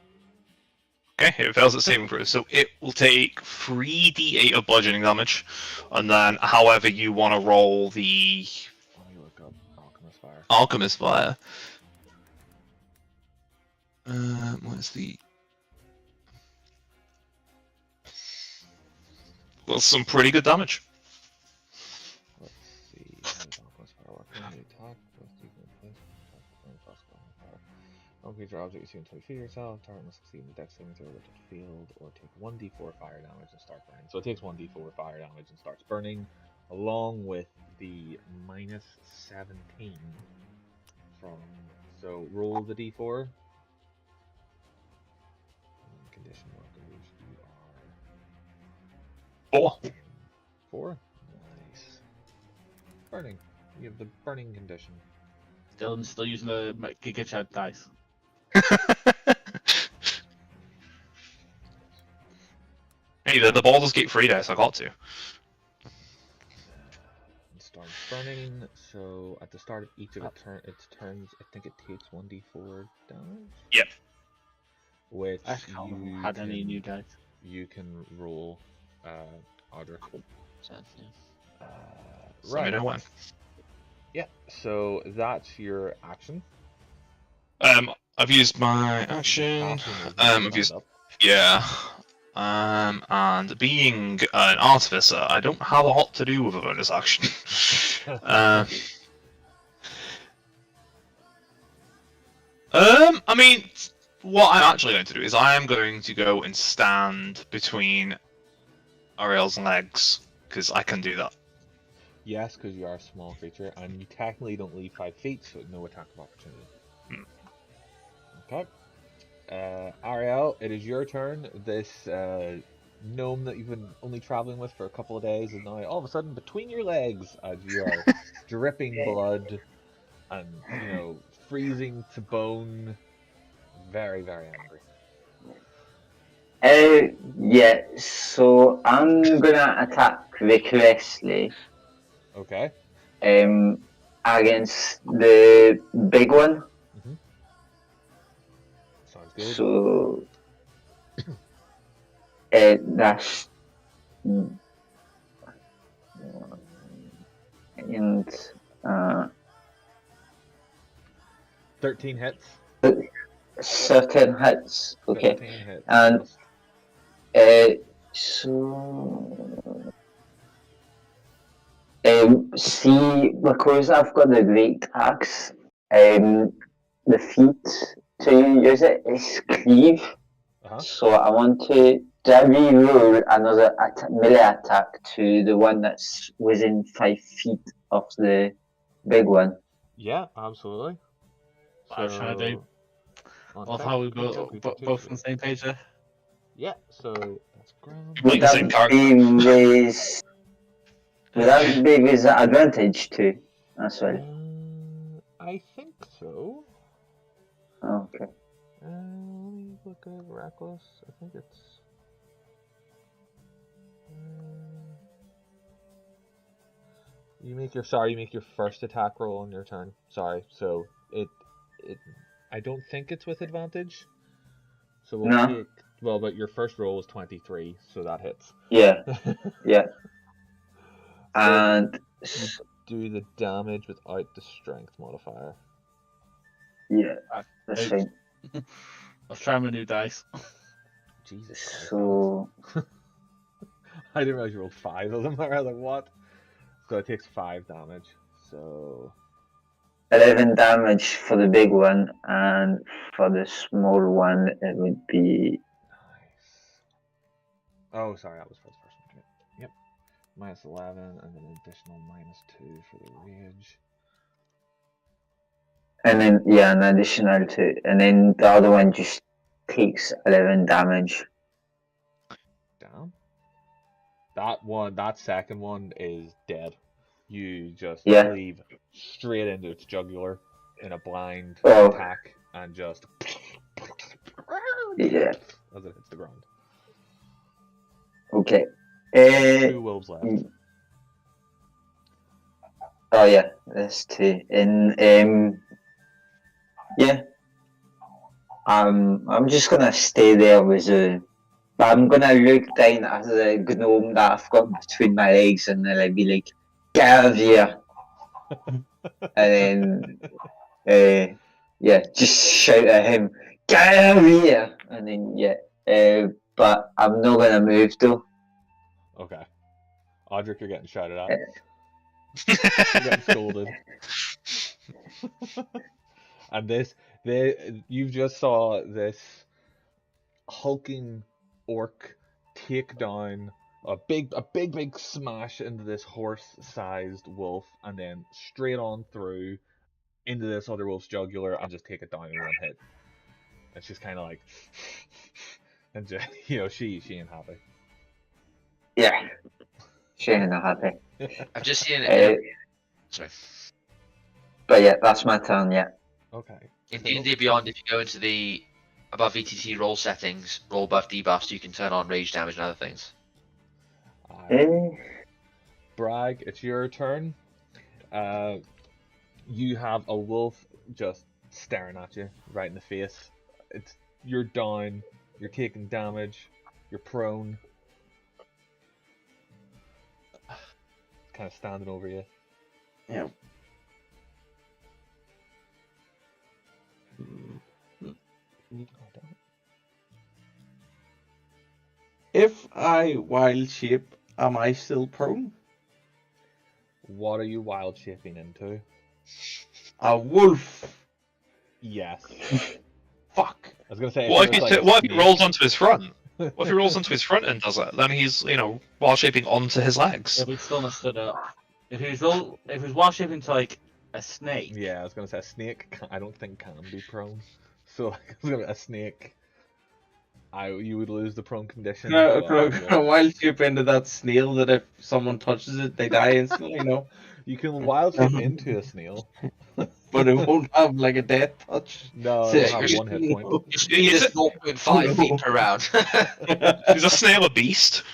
Okay, it fails at saving throw, so it will take 3d8 of bludgeoning damage, and then however you want to roll the Let me look up Alchemist Fire. Alchemist Fire. What's the? Well, some pretty good damage. Let's see. How does Alchemist Fire work? When you attack, both you can place and fire. Creature object you see in 20 feet of yourself. Target must succeed in the dex saving throw with the field, or take 1d4 fire damage and start burning. So it takes 1d4 fire damage and starts burning, along with the minus 17 from. So roll the d4. Condition workers, you are 4. 4. Nice. Burning. You have the burning condition. Still using the Giga Chad dice. Hey, the Baldur's Gate 3 dice, I got to. It starts burning, so at the start of each of its turns, I think it takes 1d4 damage. Yep. Which I haven't had any new dice. You can roll, Audra. So let me know when. Yeah, so that's your action. I've used my action. I've used, yeah. And being an artificer, I don't have a lot to do with a bonus action. I mean, what I'm actually going to do is I am going to go and stand between Ariel's legs, because I can do that. Yes, because you are a small creature, and you technically don't leave 5 feet, so no attack of opportunity. Okay. Ariel, it is your turn. This gnome that you've been only traveling with for a couple of days is now all of a sudden between your legs as you are dripping blood and, you know, freezing to bone. Very, very angry. Yeah, so I'm gonna attack vigorously. Okay. Against the big one. Sounds good. So that's and 13 hits. certain hits. Okay, 13 hits. and so see, because I've got the great axe, the feat to use it is cleave. So I want to re-roll another melee attack to the one that's within 5 feet of the big one. Yeah, absolutely. What I was trying to do. Love how we both on the same page there. Yeah, so that's ground. Would that be with advantage too, as well? I think so. Okay. Let me look at reckless. I think it's. You make your first attack roll on your turn. Sorry, so it. I don't think it's with advantage. So we'll take. Well, but your first roll was 23, so that hits. Yeah. Yeah. And you do the damage without the strength modifier. Yeah, that's fine. Let's try my new dice. Jesus. So I didn't realize you rolled 5 of them. I was like, what? So it takes 5 damage. So 11 damage for the big one, and for the small one, it would be. nice. Oh, sorry, that was for the first one. Yep. Minus 11, and then an additional -2 for the rage. And then, yeah, an additional 2. And then the other one just takes 11 damage. Damn. That second one is dead. You just Yeah. cleave straight into its jugular in a blind Oh. attack and just Yeah. as it hits the ground. Okay. 2 wolves left. Oh yeah, there's 2. And yeah. I'm just gonna stay there with the. But I'm gonna look down at the gnome that I've got between my legs, and then I'll be like, "Get out of here!" And then, yeah, just shout at him, "Get out of here!" And then, yeah, but I'm not gonna move though. Okay. Audric, you're getting shouted at. You're getting scolded. And you just saw this hulking orc take down a big smash into this horse-sized wolf, and then straight on through into this other wolf's jugular and just take it down in one hit. And she's kind of like, and just, she ain't happy. Yeah, she ain't not happy. I've just seen it. Sorry. But yeah, that's my turn. Yeah. Okay. In D&D Beyond, if you go into the above VTT roll settings, roll buff debuffs, you can turn on rage damage and other things. Bragg, it's your turn. You have a wolf just staring at you right in the face. You're down, you're taking damage, you're prone. Kind of standing over you. Yeah. If I wild shape, am I still prone? What are you wild shaping into? A wolf. Yes. Fuck. I was gonna say. What if he rolls onto his front? What if he rolls onto his front and does that? Then he's, wild shaping onto his legs. If he's still not stood up. If he was wild shaping to like a snake. Yeah, I was gonna say a snake. I don't think can be prone. So a snake. You would lose the prone condition. Can I wild shape into that snail that if someone touches it, they die instantly? No. You can wild shape into a snail. But it won't have like a death touch. No, So it'll have 1 hit point. You just 0.5 feet per round. Is a snail a beast?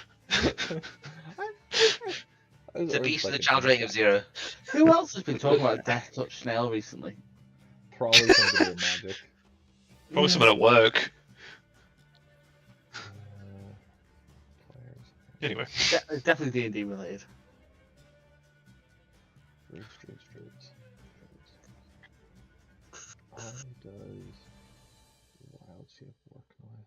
It's a beast with a challenge rating of 0. Who else has been talking about death touch snail recently? Probably somebody with magic. Probably someone at work. Anyway. It's definitely D&D related. Fruits. How does wild shape work now?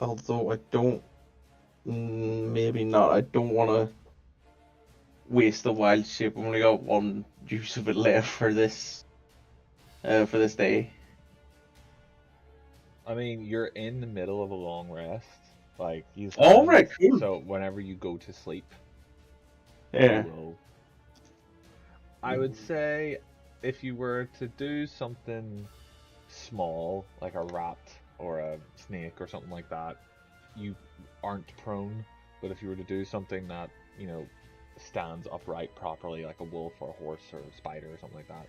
Although I don't, maybe not. I don't want to waste the wild shape. I've only got 1 use of it left for this day. I mean, you're in the middle of a long rest. Like, All right, cool. So whenever you go to sleep, Yeah. I would say if you were to do something small, like a rat or a snake or something like that, you aren't prone. But if you were to do something that, stands upright properly, like a wolf or a horse or a spider or something like that,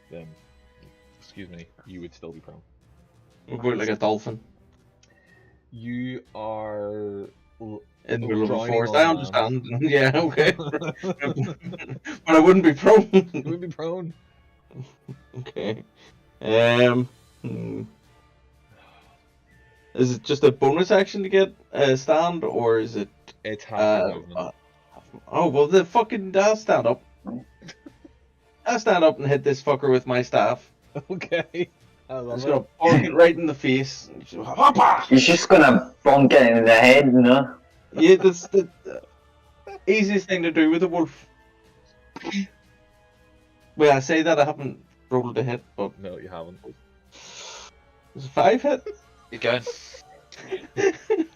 then, you would still be prone. What about like a dolphin? You are In the middle of a drowning forest. on I land. understand. Yeah, okay. But I wouldn't be prone. You would be prone. Okay. Is it just a bonus action to get a stand, or is it? It's half your movement. Oh well, I'll stand up. I'll stand up and hit this fucker with my staff. Okay. I love It's it. gonna bonk it right in the face. He's just gonna bonk it in the head, no? Yeah, that's the easiest thing to do with a wolf. Well, I say that I haven't rolled a hit, but No, you haven't. it's a 5 hit. Keep going.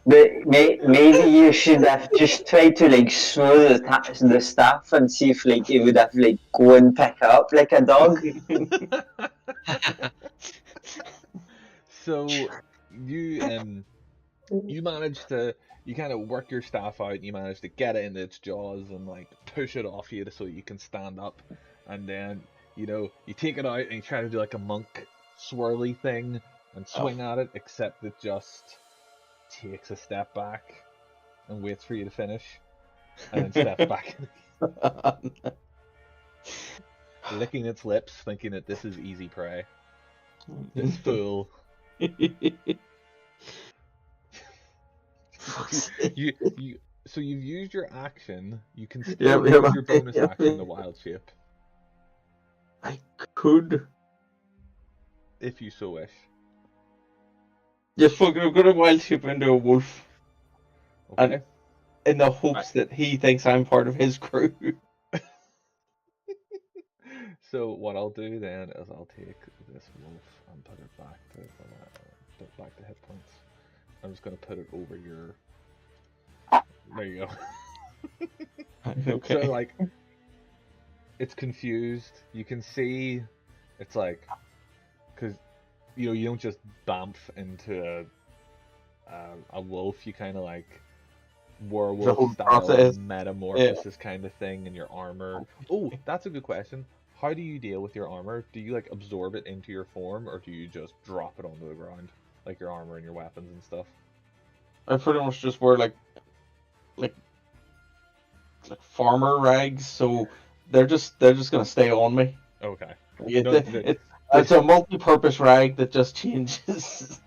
But maybe you should have just tried to like swirl the staff and see if like it would have like go and pick it up like a dog. So you manage to kind of work your staff out. You manage to get it into its jaws and like push it off you so you can stand up, and then you take it out and you try to do like a monk swirly thing and swing at it, except it just takes a step back and waits for you to finish, and then steps back, licking its lips, thinking that this is easy prey. This fool. So you've used your action. You can still use your bonus action to wild shape I could. if you so wish. Just fucking, I'm gonna wild shape into a wolf. Okay. And in the hopes that he thinks I'm part of his crew. So what I'll do then is I'll take this wolf and put it back to hit points. I'm just gonna put it over your. There you go. Okay. So like, it's confused. You can see, it's like, because you don't just bamf into a wolf. You kind of like werewolf style process. metamorphosis kind of thing in your armor. Oh, that's a good question. How do you deal with your armor? Do you like absorb it into your form, or do you just drop it onto the ground, like your armor and your weapons and stuff? I pretty much just wear like farmer rags, so they're just gonna stay on me. Okay. It's a multi-purpose rag that just changes.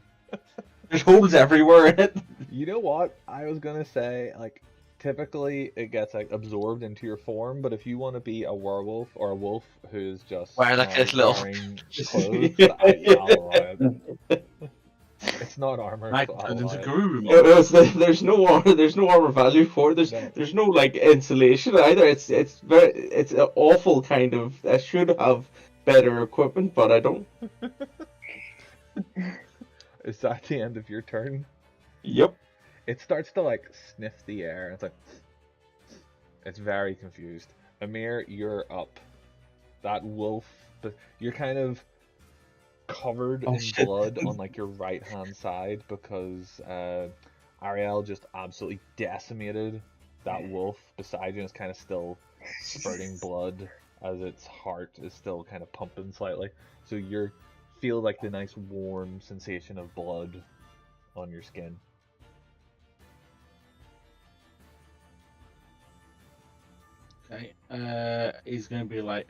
There's holes everywhere in it. You know what? I was gonna say, like, typically it gets like absorbed into your form, but if you want to be a werewolf or a wolf who's just Wear like this little. wearing clothes, I'll allow it. It's not armor. Might So I'll turn into allow it. Guru. There's no armor value for it. There's no like insulation either. It's an awful kind of. I should have better equipment, but I don't. Is that the end of your turn? Yep. It starts to like sniff the air. It's like, it's very confused. Amir, you're up. That wolf, you're kind of covered in blood on like your right hand side because Ariel just absolutely decimated that wolf beside you, and it's kind of still spurting blood as its heart is still kind of pumping slightly. So you feel like the nice warm sensation of blood on your skin. Okay. He's gonna be like,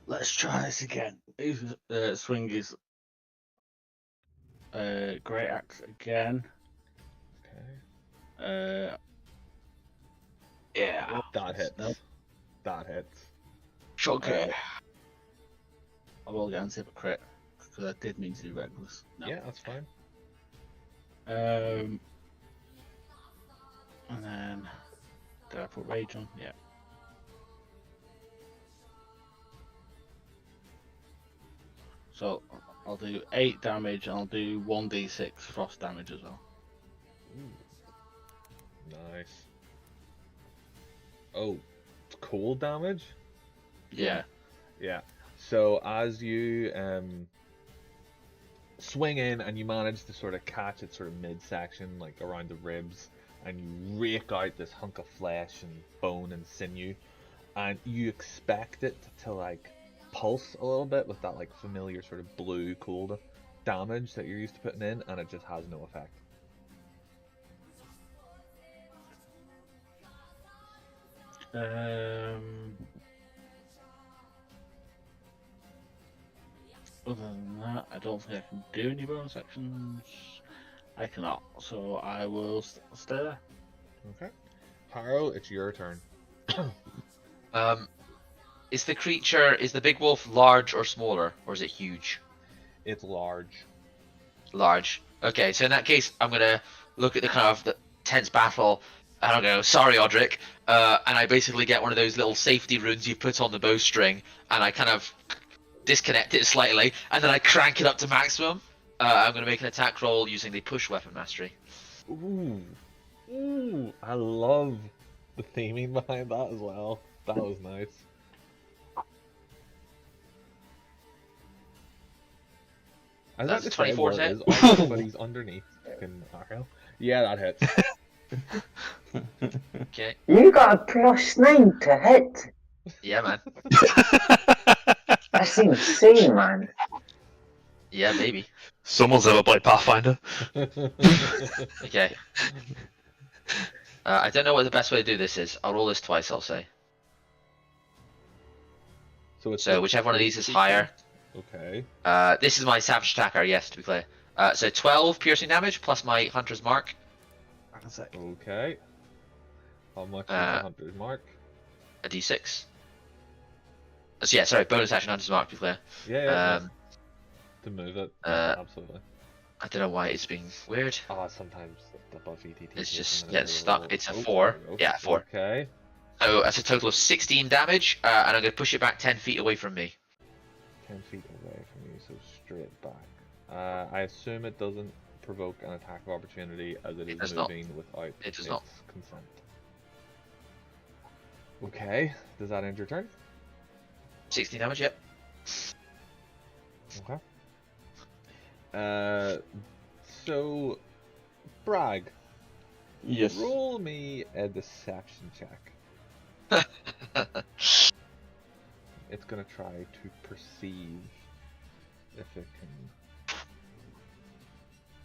let's try this again. He's swing his great axe again. Okay. Yeah. That hits. Nope. That hits. Okay. I will get and a crit because I did mean to do reckless. No. Yeah, that's fine. And then did I put rage on? Yeah. So I'll do 8 damage and I'll do 1d6 frost damage as well. Ooh. Nice. Oh, cold damage? Yeah. Yeah. So as you swing in and you manage to sort of catch it sort of midsection, like around the ribs, and you rake out this hunk of flesh and bone and sinew, and you expect it to like pulse a little bit with that like familiar sort of blue cold damage that you're used to putting in, and it just has no effect. Other than that, I don't think I can do any bonus actions. I cannot, so I will stay there. Okay. Haro, it's your turn. Is the big wolf large or smaller, or is it huge? It's large. Large. Okay, so in that case, I'm gonna look at the kind of the tense battle, and I'll go, sorry, Odric, and I basically get one of those little safety runes you put on the bowstring, and I kind of disconnect it slightly, and then I crank it up to maximum. I'm gonna make an attack roll using the push weapon mastery. Ooh. Ooh. I love the theming behind that as well. That was nice. I was about That's to say 24 what to it hit. is, but he's underneath fucking arrow. Yeah, that hits. Okay. You got a +9 to hit. Yeah, man. That's insane, man. Yeah, maybe. Someone's ever played Pathfinder. Okay. I don't know what the best way to do this is. I'll roll this twice, I'll say. So whichever one of these is higher. Okay. This is my savage attacker, yes, to be clear. So 12 piercing damage plus my hunter's mark. Okay. How much is the hunter's mark? A d6. So yeah, sorry, bonus action hunter's mark, to be clear. Yeah. To move it. Absolutely. I don't know why it's being weird. Oh, sometimes the buff ETT. It's just, yeah, it's stuck. It's a 4. Yeah, 4. Okay. So that's a total of 16 damage, and I'm going to push it back 10 feet away from me. 10 feet away from you, so straight back. I assume it doesn't provoke an attack of opportunity as it is moving without its consent. Okay, does that end your turn? 16 damage, yep. Okay. So, Bragg. Yes. Roll me a deception check. It's gonna try to perceive if it can.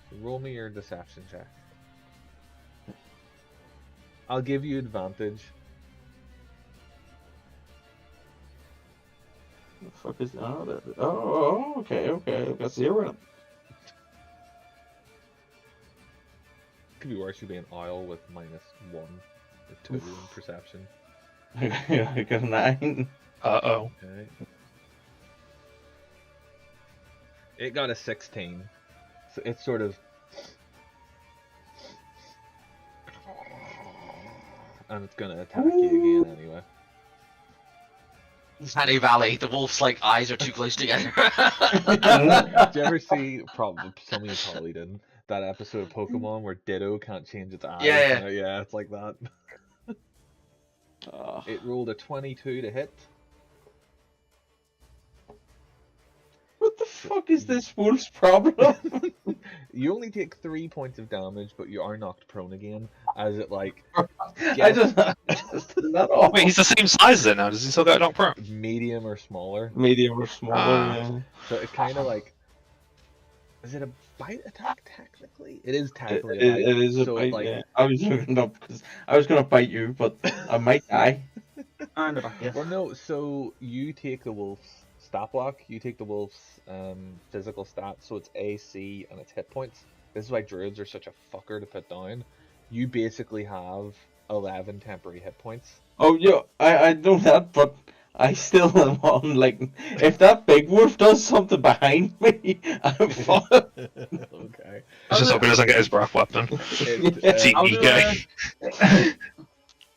So roll me your deception check. I'll give you advantage. The fuck is that? Oh, okay. I've got 0. Could be worse. You'd be an owl with -1 or 2 in perception. I got a 9. Uh-oh. Okay. It got a 16. So it's sort of. And it's gonna attack you again anyway. Sunny Valley, the wolf's like eyes are too close together. Did you ever see, probably some of you probably didn't, that episode of Pokemon where Ditto can't change its eyes? Yeah. Yeah, it's like that. It rolled a 22 to hit. What the fuck is this wolf's problem? You only take 3 points of damage, but you are knocked prone again, as it like... I just not all. Wait, he's the same size then now. Does he still got knocked prone? Medium or smaller. Medium or smaller, yeah. So it kind of like... Is it a bite attack technically? It is technically It a bite. is a so bite, like... yeah. I was looking up because I was going to bite you, but I might die. Well, no, so you take the wolf's stat block, you take the wolf's physical stats, so it's AC and its hit points. This is why druids are such a fucker to put down. You basically have 11 temporary hit points. Oh, yeah, I know that, but I still am on, like, if that big wolf does something behind me, I'm fucked. Okay. It's just hope he doesn't get his breath weapon. It's guy.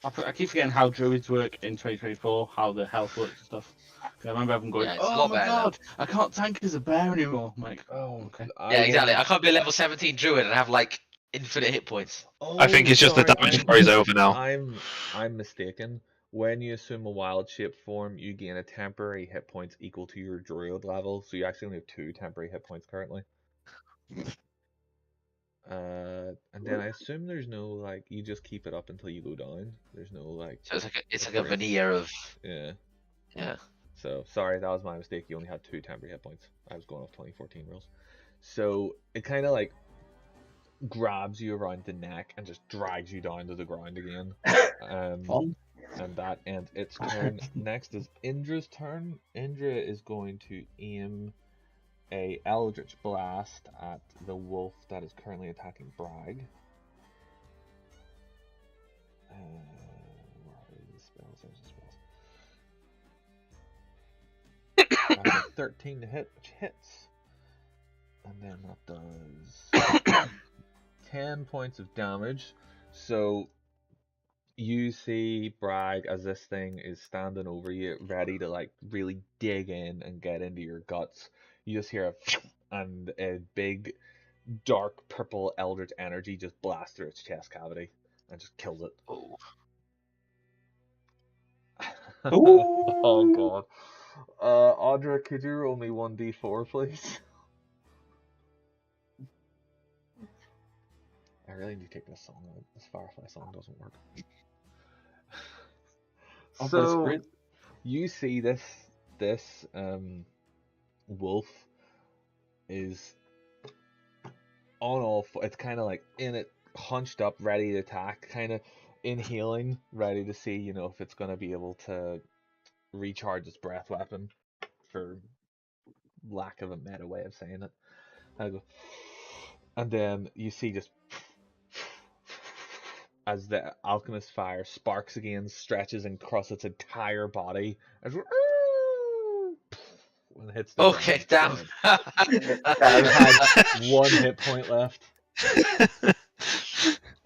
I keep forgetting how druids work in 2024, how the health works and stuff. I remember everyone going, Yeah, it's a oh lot my better god, I can't tank as a bear anymore. I'm like, oh, okay. Yeah, exactly. I can't be a level 17 druid and have like infinite hit points. I think it's just the damage carries over now. I'm mistaken. When you assume a wild shape form, you gain a temporary hit points equal to your druid level, so you actually only have 2 temporary hit points currently. And then I assume there's no like you just keep it up until you go down. There's no like. So it's like a veneer of. Yeah. Yeah. So sorry, that was my mistake. You only had 2 temporary hit points. I was going off 2014 rules. So it kind of like grabs you around the neck and just drags you down to the ground again. And that ends its turn. Next is Indra's turn. Indra is going to aim a Eldritch Blast at the wolf that is currently attacking Bragg. Where are the spells? There's the spells. 13 to hit, which hits. And then that does 10 points of damage. So you see Bragg as this thing is standing over you, ready to like really dig in and get into your guts. You just hear and a big dark purple eldritch energy just blasts through its chest cavity and just kills it. Oh. Oh god. Audra, could you roll me 1d4, please? I really need to take this song out. This Firefly song doesn't work. Oh, but it's So great. you see this wolf is on all it's kind of like in it, hunched up, ready to attack, kind of inhaling, ready to see, you know, if it's going to be able to recharge its breath weapon, for lack of a meta way of saying it. And then you see just as the alchemist fire sparks again, stretches across its entire body, and hits the Okay, ground. damn. It had 1 hit point left.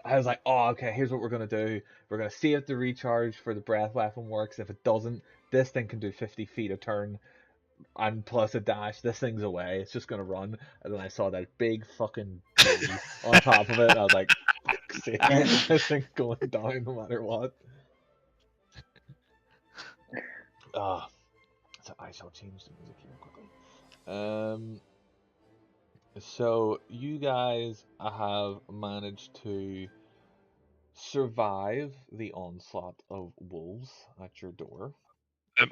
I was like, oh, okay, here's what we're going to do. We're going to see if the recharge for the breath weapon works. If it doesn't, this thing can do 50 feet a turn. And plus a dash. This thing's away. It's just going to run. And then I saw that big fucking tree on top of it. And I was like, fuck's sake, this thing's going down no matter what. So I shall change the music here quickly. So you guys have managed to survive the onslaught of wolves at your door.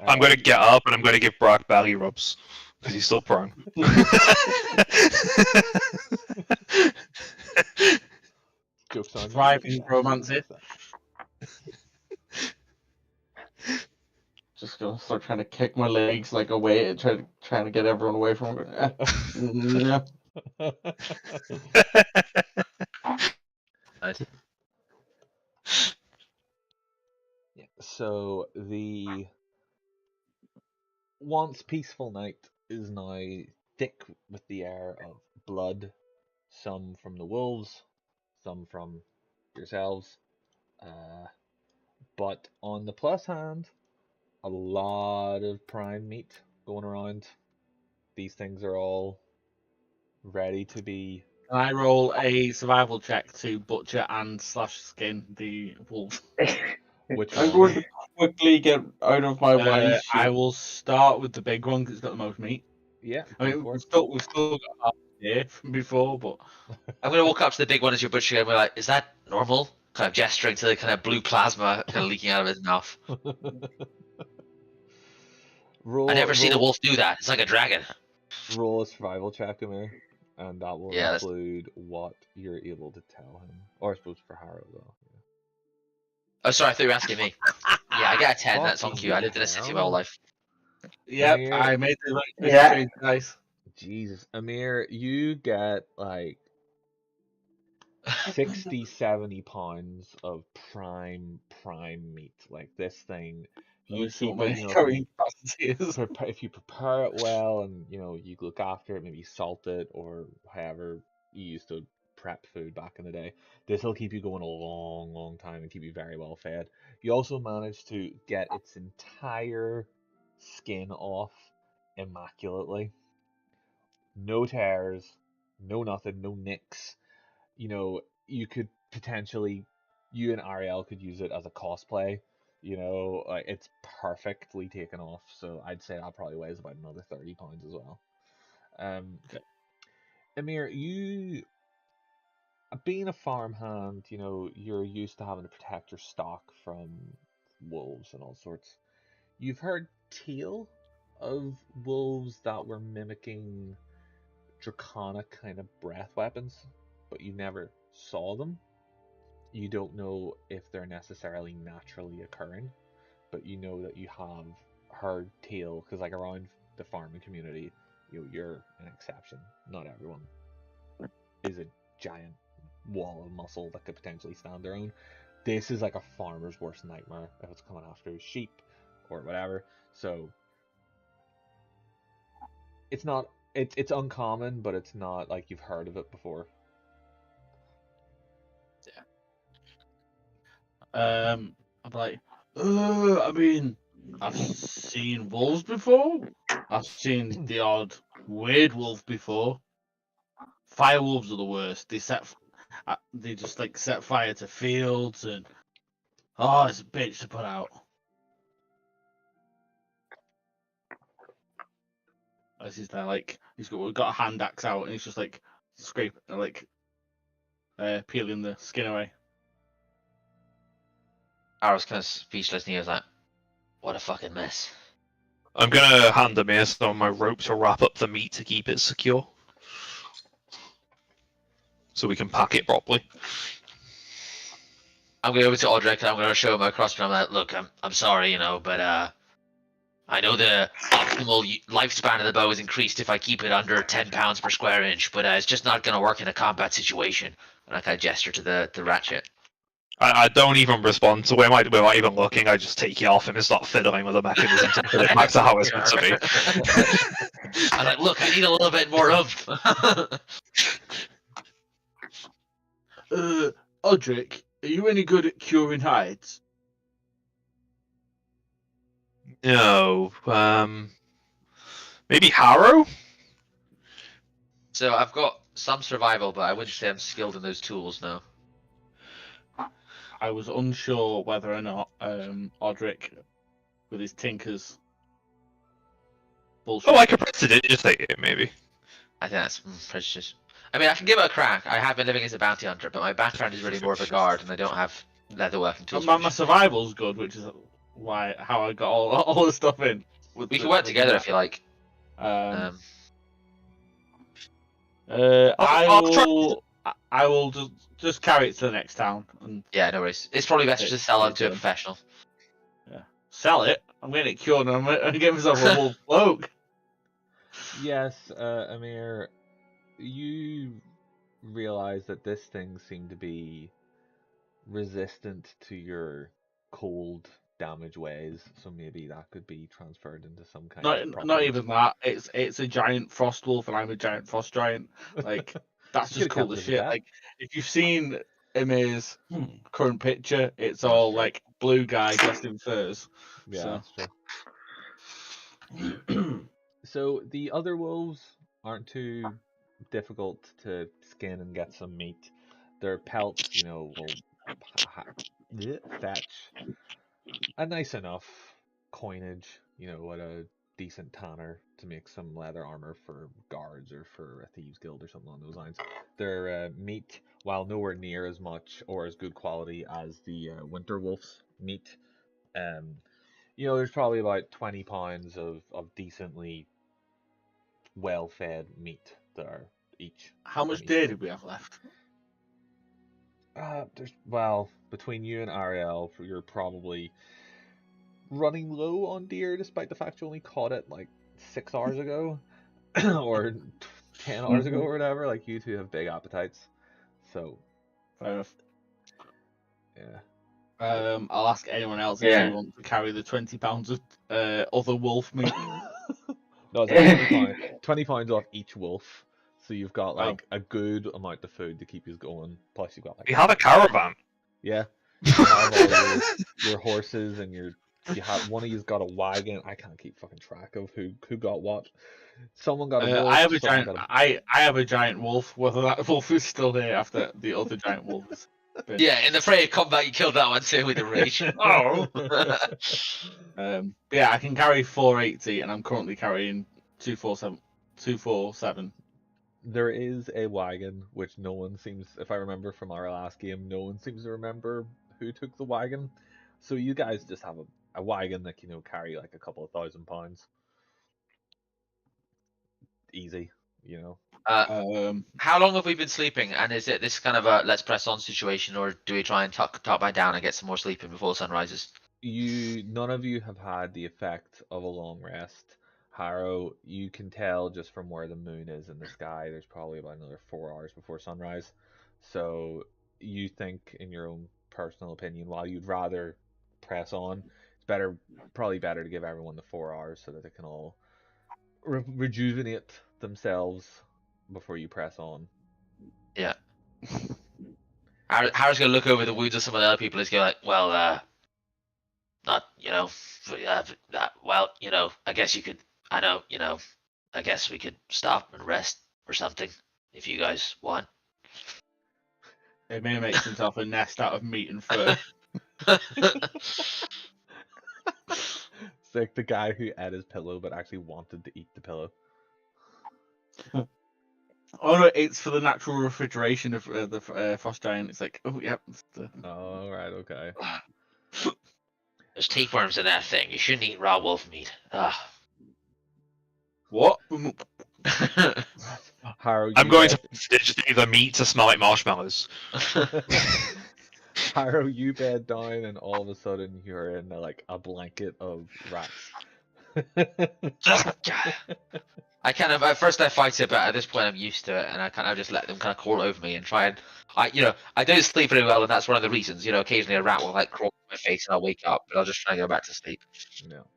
I'm going to get up and I'm going to give Brock belly rubs because he's still prone. Jokes on you. Thriving romance it. Just gonna start trying to kick my legs like away, trying to get everyone away from it. Yeah. Nice. Yeah, so the once peaceful night is now thick with the air of blood, some from the wolves, some from yourselves. But on the plus hand, a lot of prime meat going around. These things are all ready to be. Can I roll a survival check to butcher and slash skin the wolf? Which I'm one? going to quickly get out of my way. I will start with the big one because it's got the most meat. Yeah, I mean, we've still got half here from before, but I'm going to walk up to the big one as you're butchering and we're like, is that normal? Kind of gesturing to the kind of blue plasma kind of leaking out of his mouth. Roll, I never seen a wolf do that. It's like a dragon. Roll a survival check, Amir, and that will Yeah, include what you're able to tell him. Or I suppose for Harrow, though. Oh, sorry, I thought you were asking me. Yeah, I got a 10. That's on Fucking cue. I lived in a city my whole life. yep, Amir, I made the right Yeah. choice, guys. Jesus, Amir, you get like 60, 70 pounds of prime meat. Like this thing, you keep it, you know, if you prepare it well and, you know, you look after it, maybe salt it or however you used to prep food back in the day, this will keep you going a long time and keep you very well fed. You also manage to get its entire skin off immaculately. No tears, no nothing, no nicks. You know, you could potentially, you and Ariel could use it as a cosplay. You know, like it's perfectly taken off. So I'd say that probably weighs about another 30 pounds as well. Okay. Amir, you being a farmhand, you know, you're used to having to protect your stock from wolves and all sorts. You've heard tale of wolves that were mimicking draconic kind of breath weapons, but you never saw them. You don't know if they're necessarily naturally occurring, but you know that you have heard tale because, like, around the farming community, you're an exception. Not everyone is a giant wall of muscle that could potentially stand their own. This is like a farmer's worst nightmare if it's coming after his sheep or whatever. So it's not It's uncommon, but it's not like you've heard of it before. I'm like, I mean, I've seen wolves before. I've seen the odd weird wolf before. Fire wolves are the worst. They just like set fire to fields and it's a bitch to put out. As he's there, like he's got a hand axe out and he's just like scraping, like peeling the skin away. I was kind of speechless, and he was like, "What a fucking mess." I'm gonna hand him here some of my rope to wrap up the meat to keep it secure, so we can pack it properly. I'm going over to Audric and I'm going to show him my crossbow. I'm like, "Look, I'm sorry, but I know the optimal lifespan of the bow is increased if I keep it under 10 pounds per square inch, but it's just not going to work in a combat situation." And I kind of gesture to the ratchet. I don't even respond to him. Without even looking, I just take it off him and start fiddling with the mechanism to put it back to how it's meant to be. I'm like, "Look, I need a little bit more oomph." Audric, are you any good at curing hides? No. Maybe Harrow? So I've got some survival, but I wouldn't say I'm skilled in those tools, no. I was unsure whether or not Audric, with his tinkers bullshit. Oh, I could prestidigitate it, maybe. I think that's precious. I mean, I can give it a crack. I have been living as a bounty hunter, but my background is really more of a guard, and I don't have leatherworking tools. My survival's good, which is how I got all the stuff in. We can work together if you like. I I'll try- will just carry it to the next town and Yeah, no worries. It's probably better to sell it to a professional. sell it. I'm getting it cured and I'm gonna get myself a wolf cloak. Yes, Amir, you realize that this thing seemed to be resistant to your cold damage ways, so maybe that could be transferred into some kind of Not proper- even that. It's a giant frost wolf and I'm a giant frost giant. Like that's just cool as shit. Like if you've seen Emir's current picture, it's all like blue guy dressed in furs. Yeah, So. that's true. So the other wolves aren't too difficult to skin and get some meat. Their pelts, will fetch a nice enough coinage, at a decent tanner to make some leather armor for guards or for a thieves guild or something along those lines. Their meat, while nowhere near as much or as good quality as the winter wolf's meat, there's probably about 20 pounds of decently well-fed meat there each. How much deer did we have left? Between you and Ariel, you're probably running low on deer, despite the fact you only caught it like 6 hours ago, or 10 hours ago, or whatever. Like you two have big appetites, so fair enough. Yeah. I'll ask anyone else if they want to carry the 20 pounds of other wolf meat. No, it's like 20 pounds off each wolf. So you've got like a good amount of food to keep you going. Plus you've got like... You have a caravan. Yeah. You have all your horses and one of you's got a wagon. I can't keep fucking track of who got what. Someone got a wolf. I have a giant wolf. Whether that wolf is still here after the other giant wolves. Yeah, in the fray of combat, you killed that one too with a rage. Oh. Yeah, I can carry 480, and I'm currently carrying 247. There is a wagon, which no one seems, if I remember from our last game, no one seems to remember who took the wagon. So you guys just have a wagon that can carry like a couple of 1,000 pounds. Easy, How long have we been sleeping? And is it this kind of a let's press on situation, or do we try and top by down and get some more sleep in before the sun rises? None of you have had the effect of a long rest. Harrow, you can tell just from where the moon is in the sky, there's probably about another 4 hours before sunrise. So you think, in your own personal opinion, while you'd rather press on, it's probably better to give everyone the 4 hours so that they can all rejuvenate themselves before you press on. Yeah. Harry's gonna look over the wounds of some of the other people. He's gonna like, well, not, well, I guess you could. I know, I guess we could stop and rest or something if you guys want. It may make himself a nest out of meat and fur. It's like the guy who ate his pillow but actually wanted to eat the pillow. Oh no, it's for the natural refrigeration of the frost giant. It's like, oh yeah. Oh, right, okay. There's tapeworms in that thing. You shouldn't eat raw wolf meat. What? Harrow, I'm you going bed- to digitate the meat to smell like marshmallows. Harrow, you bed down, and all of a sudden you're in like a blanket of rats. I kind of at first I fight it, but at this point I'm used to it, and I kind of just let them kind of crawl over me and try and I don't sleep very well, and that's one of the reasons. Occasionally a rat will like crawl on my face and I'll wake up, but I'll just try and go back to sleep. No.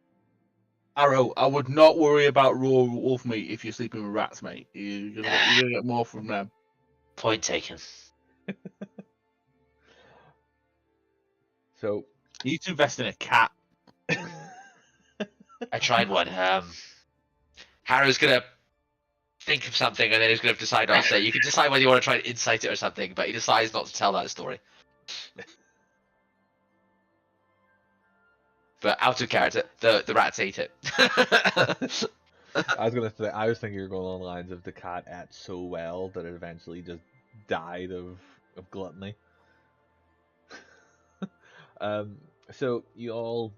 Arrow, I would not worry about raw wolf meat if you're sleeping with rats, mate. You're gonna get more from them. Point taken. So You need to invest in a cat. I tried one. Harrow's gonna think of something, and then he's gonna decide not to say. You can decide whether you want to try and incite it or something, but he decides not to tell that story. But out of character, the rats ate it. I was gonna say, I was thinking you're going on the lines of the cat ate so well that it eventually just died of gluttony. So you all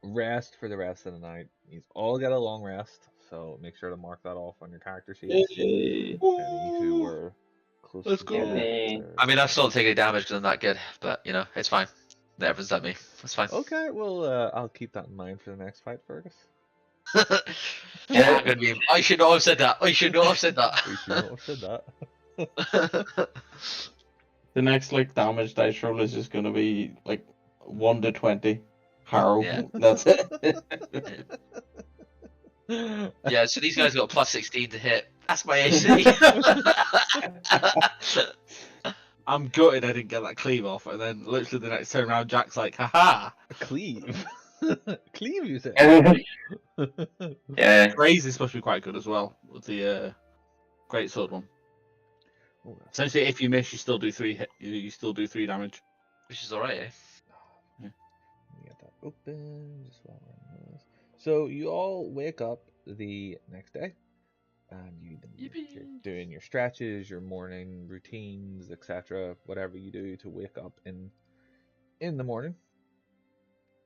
rest for the rest of the night. You all get a long rest, so make sure to mark that off on your character sheets. Any who were close Let's to go. death Yay. or- I mean, I've still taken damage because I'm that good, but it's fine. Everyone's done me. It's fine. Okay, well, I'll keep that in mind for the next fight, Fergus. Yeah, gonna be. I should not have said that. I should not have said that. We should not have said that. The next damage dice roll is just gonna be 1 to 20. Harrow. Yeah. That's it. Yeah, so these guys got plus 16 to hit. That's my AC. I'm gutted I didn't get that cleave off, and then literally the next turn around, Jack's like, haha! Cleave. Cleave, you said. Yeah. Raise is supposed to be quite good as well, with the great sword one. Oh, that's- Essentially, if you miss, you still do 3 hit. You still do 3 damage. Which is alright, eh? Let me get that open just while we're on this. So you all wake up the next day, and you're doing your stretches, your morning routines, etc. Whatever you do to wake up in the morning.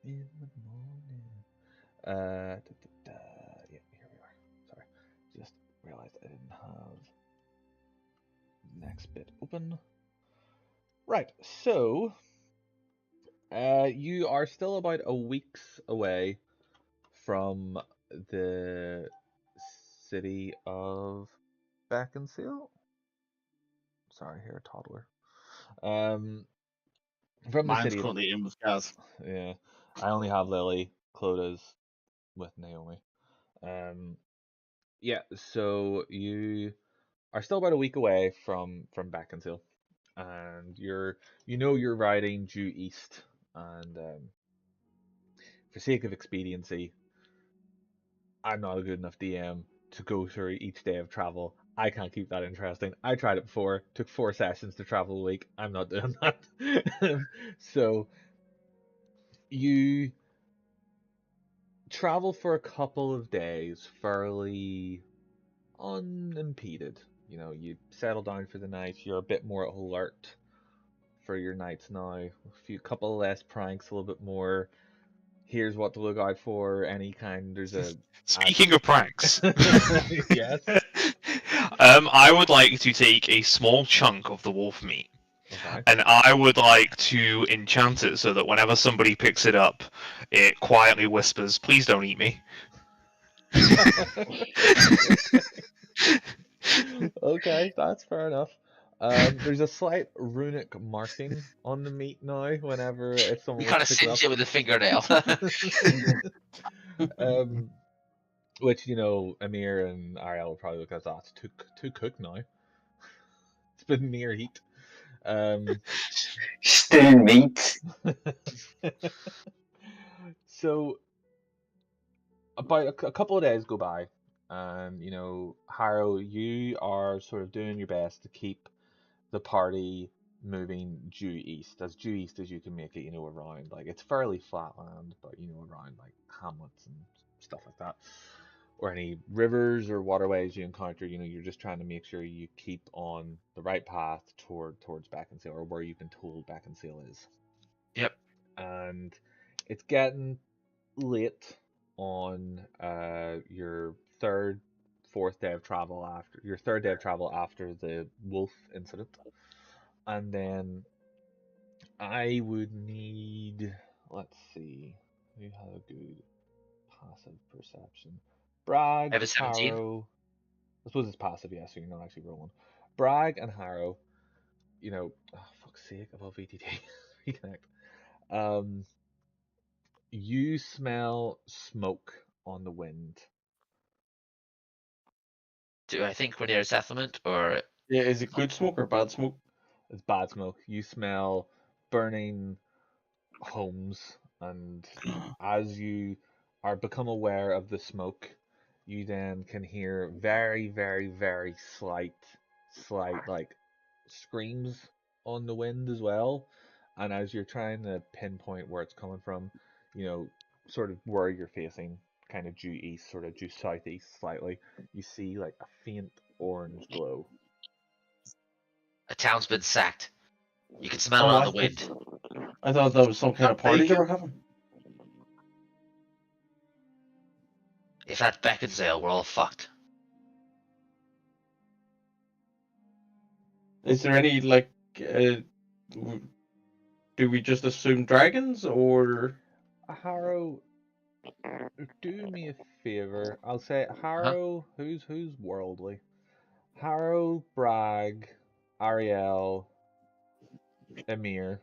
In the morning. Yeah, here we are. Sorry, just realized I didn't have next bit open. Right, so you are still about a week's away from the city of Beckensale. Sorry, here, toddler. From the Mine's city. currently in with Gaz. Yeah, I only have Lily. Cloda's with Naomi. Yeah, so you are still about a week away from Beckensale, and you're riding due east, and for sake of expediency, I'm not a good enough DM to go through each day of travel. I can't keep that interesting. I tried it before. Took 4 sessions to travel a week. I'm not doing that. So you travel for a couple of days fairly unimpeded. You settle down for the night. You're a bit more alert for your nights now. A couple less pranks, a little bit more. Here's what to look out for. There's a. Speaking of pranks, Yes. I would like to take a small chunk of the wolf meat, Okay. and I would like to enchant it so that whenever somebody picks it up, it quietly whispers, "Please don't eat me." Okay, that's fair enough. There's a slight runic marking on the meat now. Whenever if someone You kind of was to pick singe it with a fingernail. it up. Which, you know, Amir and Ariel will probably look at that. It's too cooked now. It's been near heat. Stewing meat. So about a couple of days go by, and you know, Harrow, you are sort of doing your best to keep the party moving due east as you can make it. You know, around like it's fairly flat land, but you know, around like hamlets and stuff like that, or any rivers or waterways you encounter. You know, you're just trying to make sure you keep on the right path towards Beckensale, or where you've been told Beckensale is. Yep. And it's getting late on your third day of travel after the wolf incident, and then I would need, let's see, who has a good passive perception? I have Bragg, a 17. Harrow. I suppose it's passive, yeah, so you're not actually rolling. Bragg and Harrow, you know, oh, fuck's sake, above VTT. Reconnect. You smell smoke on the wind. Do I think we're near a settlement or Yeah, is it good smoke or bad smoke? It's bad smoke. You smell burning homes, and as you are become aware of the smoke, you then can hear very, very, very slight like screams on the wind as well. And as you're trying to pinpoint where it's coming from, you know, sort of where you're facing, kind of due east, sort of due southeast slightly, you see like a faint orange glow. a town's been sacked? You can smell it Oh, on the wind. I thought that was some kind of party they were having. If that's Beckensale, we're all fucked. Is there any like, do we just assume dragons or? Harrow, do me a favor. I'll say Harrow, who's worldly? Harrow, Bragg, Ariel, Emir.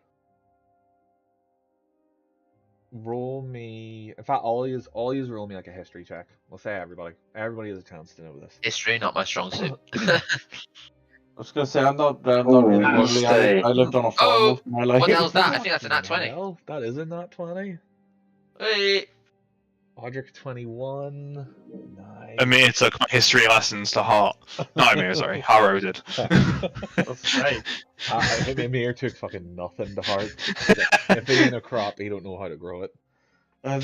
Roll me. In fact, all yous roll me like a history check. We'll say everybody. Everybody has a chance to know this. History, not my strong suit. I was gonna say I'm not really Oh, worldly. I lived on a farm Oh, most of my life. what the hell's that? I think that's a nat 20. Well, that is a nat 20. Hey. Audric 21. Nice. Amir took my history lessons to heart. Not Amir, sorry. Harrow did. That's right. Amir took fucking nothing to heart. If it ain't a crop, he don't know how to grow it. I've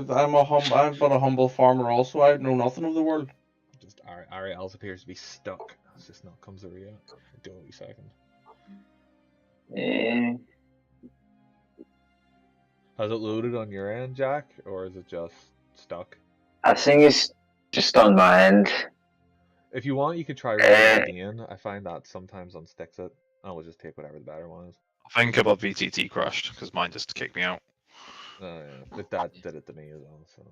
been a humble farmer also. I know nothing of the world. Just Ariel's appears to be stuck. It's just not comes over yet. Do a wee second. Has it loaded on your end, Jack, or is it just stuck? I think it's just on my end. If you want, you could try rolling again. I find that sometimes unsticks it. I will just take whatever the better one is. I think above VTT crashed because mine just kicked me out. Oh yeah, but that did it to me as well. So.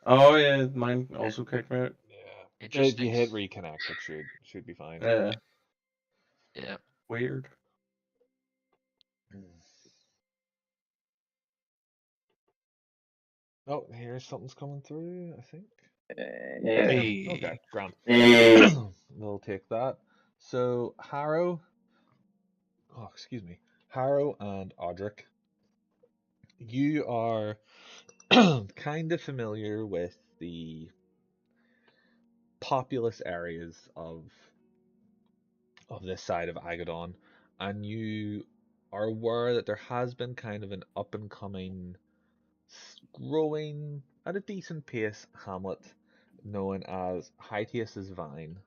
Oh yeah, mine also kicked me out. Yeah. Interesting. You hit reconnect, it should be fine. Yeah. Weird. Oh, here's something's coming through, I think. Yeah. Hey. Okay, grand. Eh, We'll take that. So, Harrow. Oh, excuse me. Harrow and Audric. You are kind of familiar with the populous areas of this side of Agadon, and you are aware that there has been kind of an up and coming, growing at a decent pace Hamlet known as Hytius's Vine.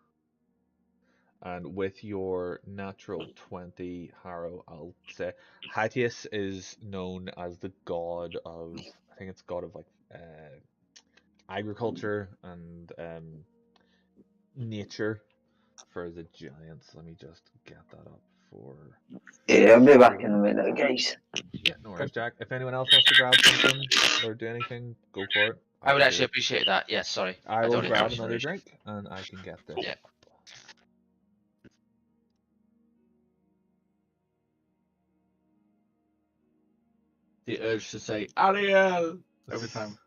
And with your natural 20, Harrow, I'll say Hytius is known as the god of, I think it's god of like agriculture and nature for the giants. Let me just get that up for. yeah, I'll be back in a minute, guys. Yeah, no worries, Jack. If anyone else wants to grab something or do anything, go for it. I would can actually do it. appreciate that. Yes, sorry. I will don't grab have another information. drink and I can get this. Yeah. The urge to say Ariel every time.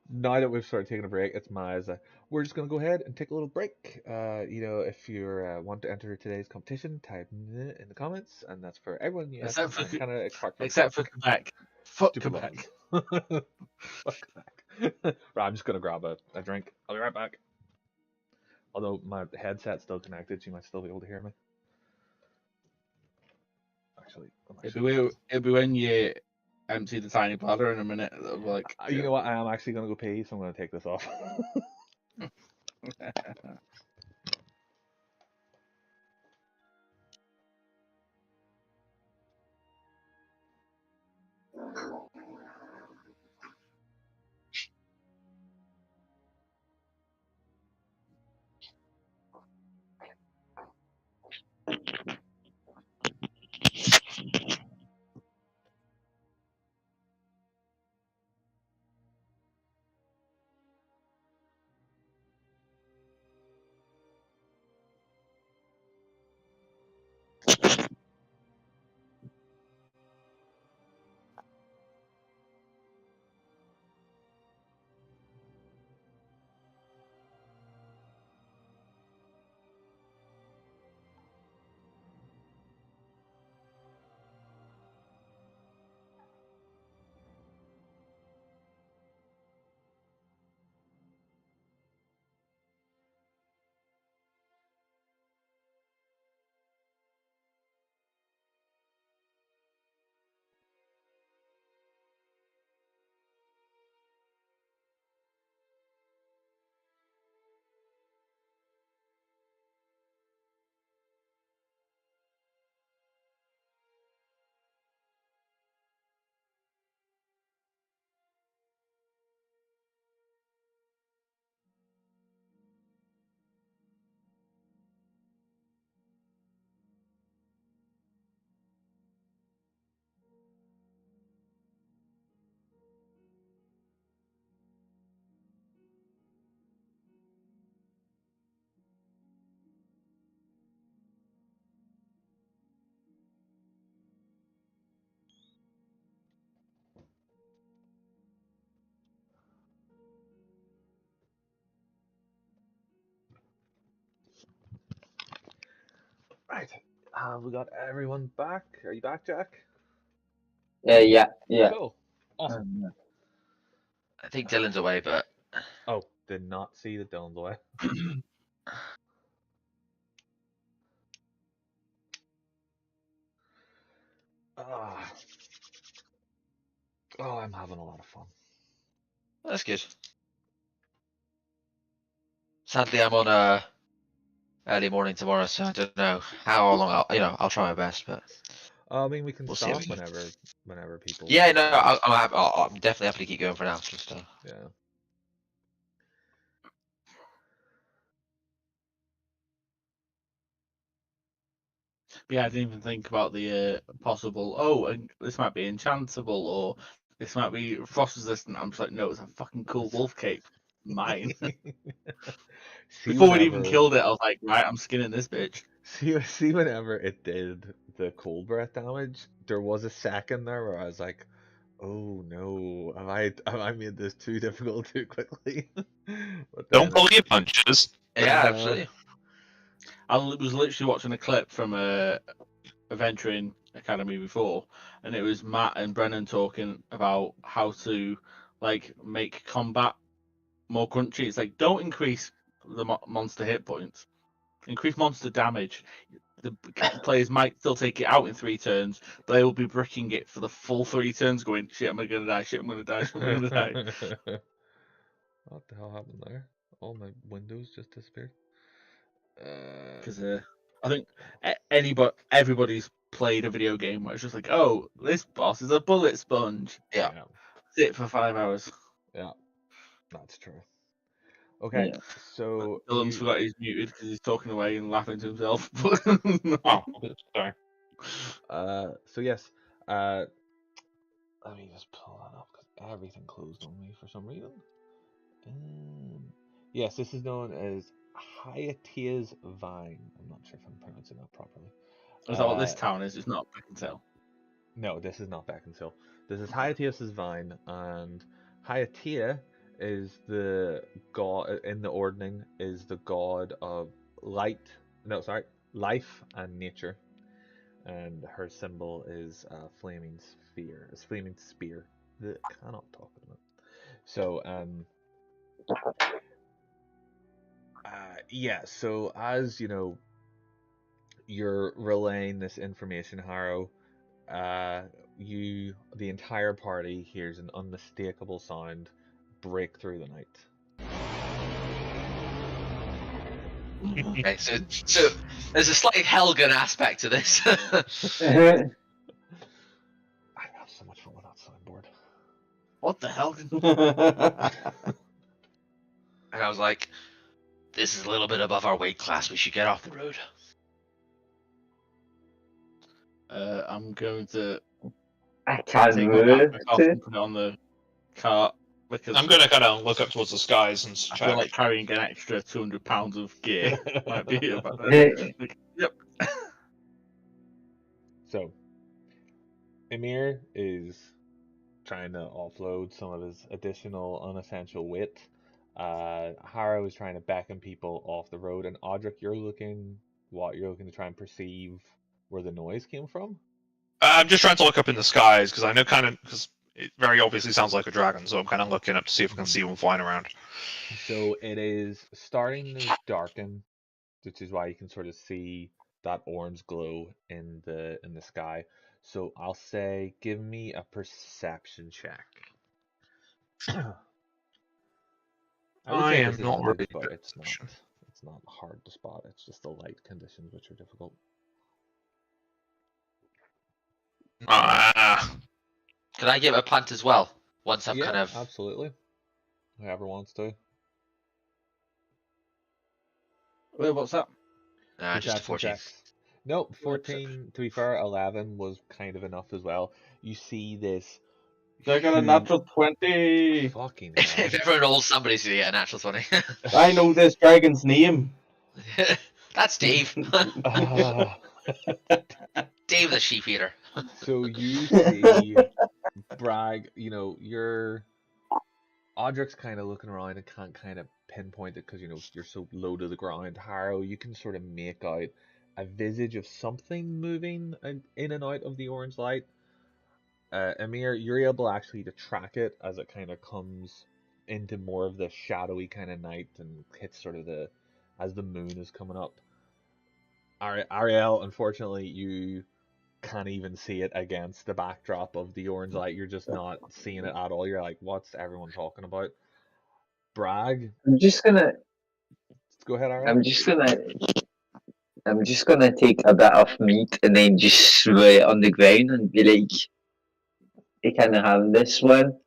now that we've started taking a break, it's Maya's. We're just gonna go ahead and take a little break. If you want to enter today's competition, type in the comments, and that's for everyone in the US Except for and Canada, apart from except for Quebec. Fuck stupid Quebec. ones. Fuck Quebec. Right, I'm just gonna grab a drink. I'll be right back. Although my headset's still connected, so you might still be able to hear me. Actually, It'll be when you empty the tiny bladder in a minute. Like, you know what? I am actually gonna go pee, so I'm gonna take this off. Right. We got everyone back. Are you back, Jack? Yeah. Cool. Awesome. I think Dylan's away, but Oh, did not see the Dylan's away. Ah. Oh, I'm having a lot of fun. that's good. Sadly, I'm on early morning tomorrow, so I don't know how long I'll try my best, but I mean, we can we'll see. stop whenever people. Yeah, no, I'm definitely happy to keep going for now. Just Yeah. yeah, I didn't even think about the possible. Oh, and this might be enchantable, or this might be frost resistant. I'm just like, no, it's a fucking cool wolf cape. Mine. Before we'd even killed it, I was like, right, I'm skinning this bitch. See, whenever it did the cold breath damage, there was a second there where I was like, "Oh no, have I made this too difficult too quickly?" But Don't then, pull your punches. yeah, absolutely. I was literally watching a clip from a Adventuring Academy before, and it was Matt and Brennan talking about how to like make combat more crunchy. It's like, don't increase the monster hit points, increase monster damage. The players might still take it out in 3 turns, but they will be bricking it for the full 3 turns, going, shit, I'm gonna die, shit, I'm gonna die, shit, I'm gonna die. What the hell happened there? All my windows just disappeared. Because I think everybody's played a video game where it's just like, oh, this boss is a bullet sponge. Yeah. Sit for 5 hours. Yeah, that's true. Okay, Yeah. so Dylan's forgot he's muted because he's talking away and laughing to himself. Oh, sorry. So yes, let me just pull that up because everything closed on me for some reason. Yes, this is known as Hyatia's Vine. I'm not sure if I'm pronouncing that properly. Is that what this town is? It's not Beckensale. No, this is not Beckensale. This is Hyatia's Vine, and Hyatia is the god in the ordning is the god of light. No, sorry, life and nature, and her symbol is a flaming sphere. A flaming spear. That cannot talk at the moment. So yeah. So as you know, you're relaying this information, Harrow. The entire party hears an unmistakable sound break through the night. Okay, so there's a slight Helgen aspect to this. I have so much fun with that soundboard. What the hell? And I was like, this is a little bit above our weight class. We should get off the road. I'm going to I can't take my move. backpack off and put it on the cart because I'm gonna kind of look up towards the skies and I check. feel like carrying an extra 200 pounds of gear might be about Yep. So, Emir is trying to offload some of his additional unessential weight. Harrow is trying to beckon people off the road, and Audric, you're looking to try and perceive where the noise came from. I'm just trying to look up in the skies because I know because it very obviously sounds like a dragon, so I'm kind of looking up to see if I can see one flying around. So it is starting to darken, which is why you can sort of see that orange glow in the sky. So I'll say, give me a perception check. I am this is not good, really but good at it's not. perception. It's not hard to spot. It's just the light conditions which are difficult. Can I give a punt as well? Once I've Yeah, kind of. absolutely. Whoever wants to. Wait, what's that? Just a 14. Checks. Nope, 14. To be fair, 11 was kind of enough as well. You see this. I got a natural 20. Fucking If hell. everyone rolls, somebody's gonna get a natural 20. I know this dragon's name. That's Dave. Ah. Dave the sheep eater. So you see Bragg, you're Audric's kind of looking around and can't kind of pinpoint it because you're so low to the ground. Harrow, you can sort of make out a visage of something moving in and out of the orange light. Emir, you're able actually to track it as it kind of comes into more of the shadowy kind of night and hits sort of as the moon is coming up. Ariel, unfortunately, you can't even see it against the backdrop of the orange light. You're just not seeing it at all. You're like, what's everyone talking about? Bragg, I'm just gonna go ahead, Ariel. I'm just gonna take a bit of meat and then just throw it on the ground and be like, you can have this one.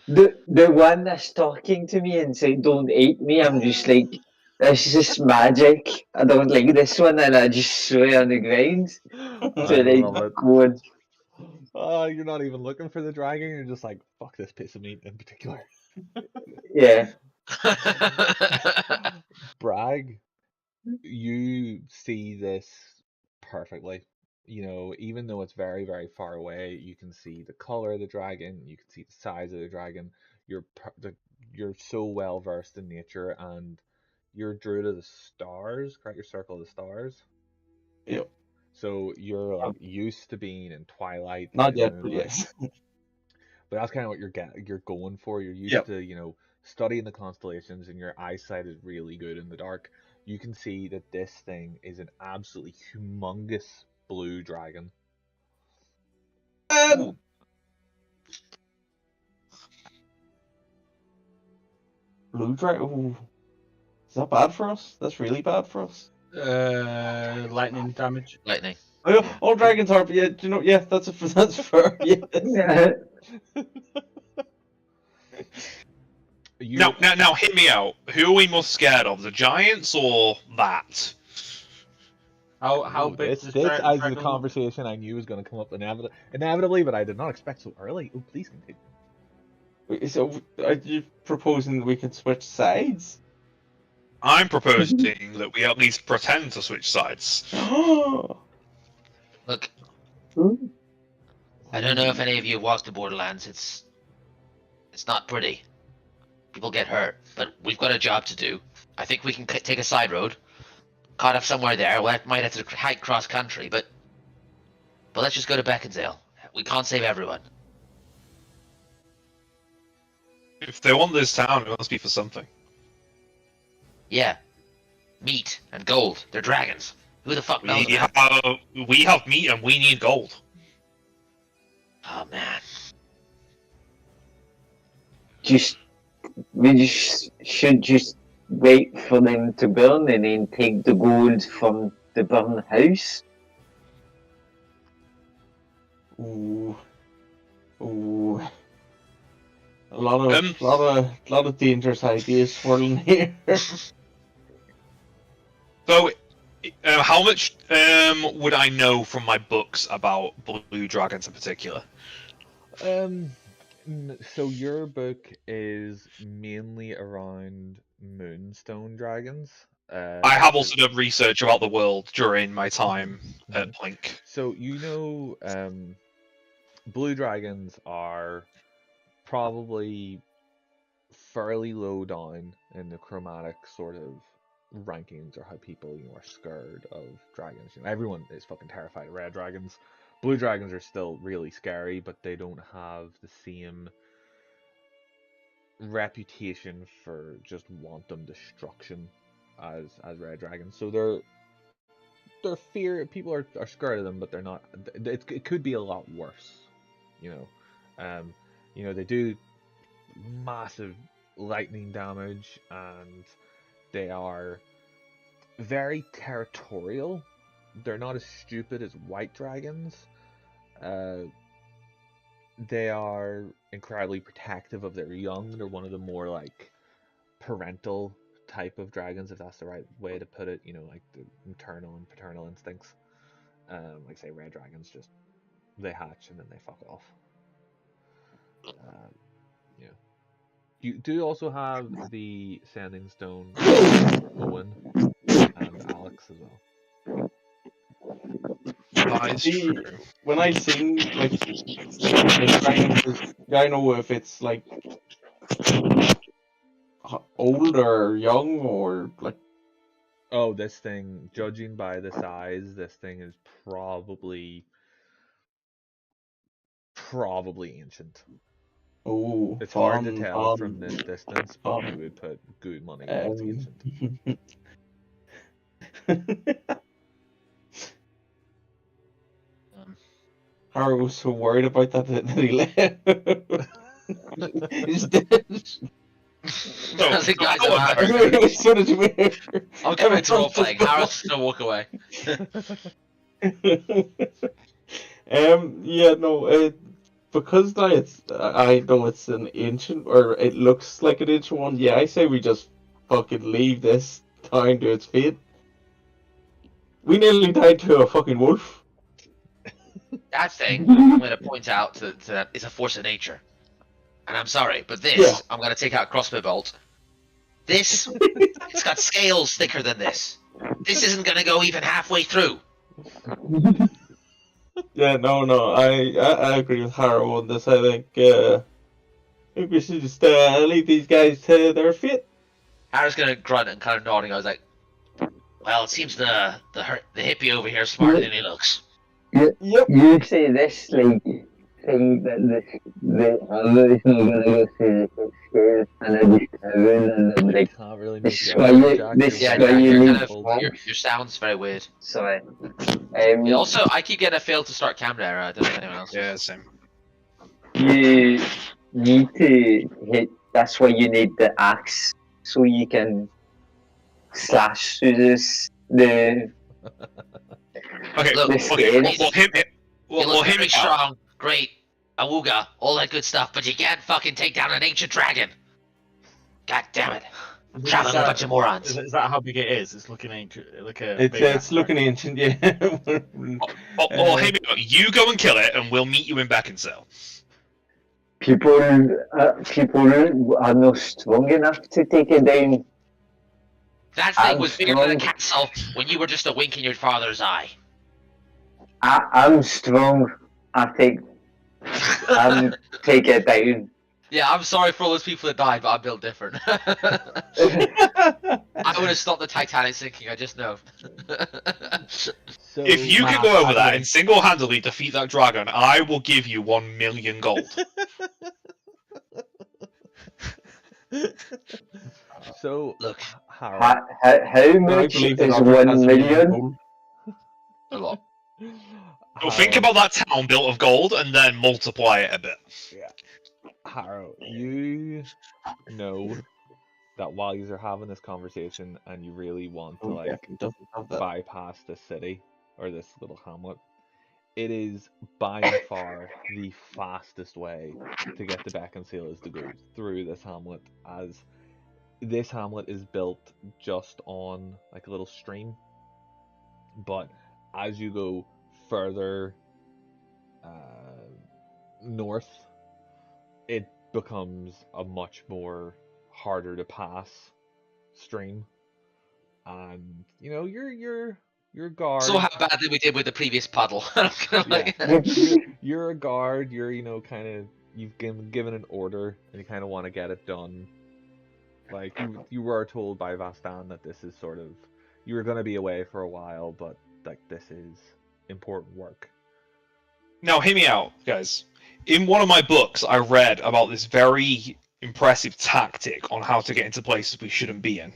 The one that's talking to me and saying don't eat me, I'm just like, this is just magic. I don't like this one, and I just throw it on the ground. So like, going. You're not even looking for the dragon. You're just like, fuck this piece of meat in particular. Yeah. Bragg, you see this perfectly. Even though it's very, very far away, you can see the color of the dragon. You can see the size of the dragon. You're so well versed in nature, and you're Druid of the Stars, correct? Your Circle of the Stars. Yep. So you're like used to being in twilight. Not yet, but yes. But that's kind of what you're going for. You're used to studying the constellations, and your eyesight is really good in the dark. You can see that this thing is an absolutely humongous blue dragon. Blue dragon. Is that bad for us? That's really bad for us. Lightning damage. Lightning. All dragons are, but that's fair. Yeah. Now, hit me out. Who are we most scared of, the giants or that? How big this is the conversation I knew was going to come up inevitably, but I did not expect so early. Oh, please continue. So, are you proposing that we can switch sides? I'm proposing that we at least pretend to switch sides. Look, I don't know if any of you have walked the Borderlands. It's It's not pretty. People get hurt, but we've got a job to do. I think we can take a side road. Caught up somewhere there. We might have to hike cross country, but let's just go to Beckensale. We can't save everyone. If they want this town, it must be for something. Yeah. Meat and gold. They're dragons. Who the fuck knows? We have meat and we need gold. Oh man. We should just wait for them to burn and then take the gold from the burned house. Ooh. A lot of dangerous ideas swirling here. So, how much would I know from my books about blue dragons in particular? So your book is mainly around moonstone dragons. I have also done research about the world during my time at Blink. So blue dragons are probably fairly low down in the chromatic sort of rankings, or how people are scared of dragons. Everyone is fucking terrified of red dragons. Blue dragons are still really scary, but they don't have the same reputation for just wanton destruction as red dragons. So they're people are scared of them, but they're not. It could be a lot worse. They do massive lightning damage, and they are very territorial. They're not as stupid as white dragons. They are incredibly protective of their young. They're one of the more like parental type of dragons, if that's the right way to put it. Like the maternal and paternal instincts. Like say red dragons, just they hatch and then they fuck off. You do also have the Sending Stone, Owen and Alex as well. When I sing like I know if it's like old or young or like. Oh, this thing, judging by the size, this thing is probably ancient. Oh, it's hard to tell from this distance, but we would put good money that it's ancient. Harry was so worried about that he left. He's dead. I think guys I'm coming to role playing. Harris is gonna walk away. Because now I know it's an ancient, or it looks like an ancient one. Yeah, I say we just fucking leave this town to its fate. We nearly died to a fucking wolf. That thing, I'm going to point out that is a force of nature. And I'm sorry, but this, I'm going to take out a crossbow bolt. This, it's got scales thicker than this. This isn't going to go even halfway through. Yeah, no, I agree with Harrow on this. I think we should just leave these guys to their fate. Harrow's going to grunt and kind of nodding. I was like, well, it seems the hippie over here is smarter than he looks. Yep. You say this like thing that the other is not gonna go through the scale and then just heaven and then like can't really this is why you your sound's very weird. Sorry. Also, I keep getting a fail to start camera error. I don't know if anyone else. Yeah, same. You need to hit. That's why you need the axe so you can slash through the. Okay, look, we'll hit me strong, great, awooga, all that good stuff, but you can't fucking take down an ancient dragon. God damn it. I'm traveling a bunch of morons. Is that how big it is? It's looking ancient. It's looking ancient, yeah. Hear me out. You go and kill it, and we'll meet you in Beckensale. People are not strong enough to take it down. That thing was bigger than a castle when you were just a wink in your father's eye. I'm strong. I take it down. Yeah, Yeah, I'm sorry for all those people that died, but I'm built different. I would have stopped the Titanic sinking, I just know. So If you can Matt, go over that Agadon. and single-handedly defeat that dragon, I will give you 1 million gold. So Look, Harold, How much believe that is Odric 1 has million? gold. a lot. So think Harold, about that town built of gold and then multiply it a bit. Harold, you know that while you are having this conversation and you really want to like Definitely doesn't have that. bypass this city or this little hamlet, it is by and far the fastest way to get to Beckensale is to go through this hamlet, as this hamlet is built just on like a little stream, but as you go further north, it becomes a much more harder to pass stream, and you know your guard. So how badly we did with the previous puddle. Yeah, you're a guard. You're kind of you've been given an order and you kind of want to get it done. Like you were told by Vastan that this is sort of you were going to be away for a while, but like this is important work. Now, hear me out, guys. In one of my books, I read about this very impressive tactic on how to get into places we shouldn't be in.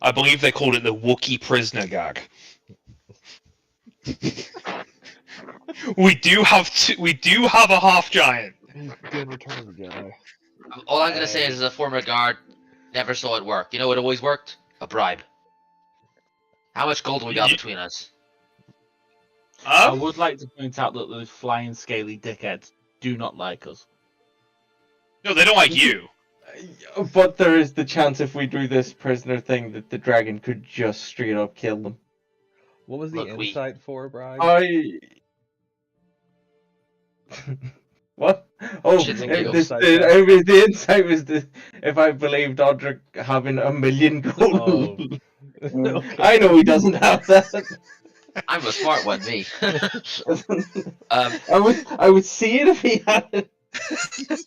I believe they called it the Wookiee prisoner gag. We do have a half giant. Good Return of the Jedi. All I'm gonna say is, as a former guard, never saw it work. You know what always worked? A bribe. How much gold do we got between us? I would like to point out that those flying scaly dickheads do not like us. No, they don't like you. But there is the chance if we do this prisoner thing that the dragon could just straight up kill them. What was the Look, insight for, Brian? What? Oh, Shits and giggles. the insight was if I believed Odric having 1 million gold. Okay. I know he doesn't have that. I'm a smart one, me. I would see it if he had it.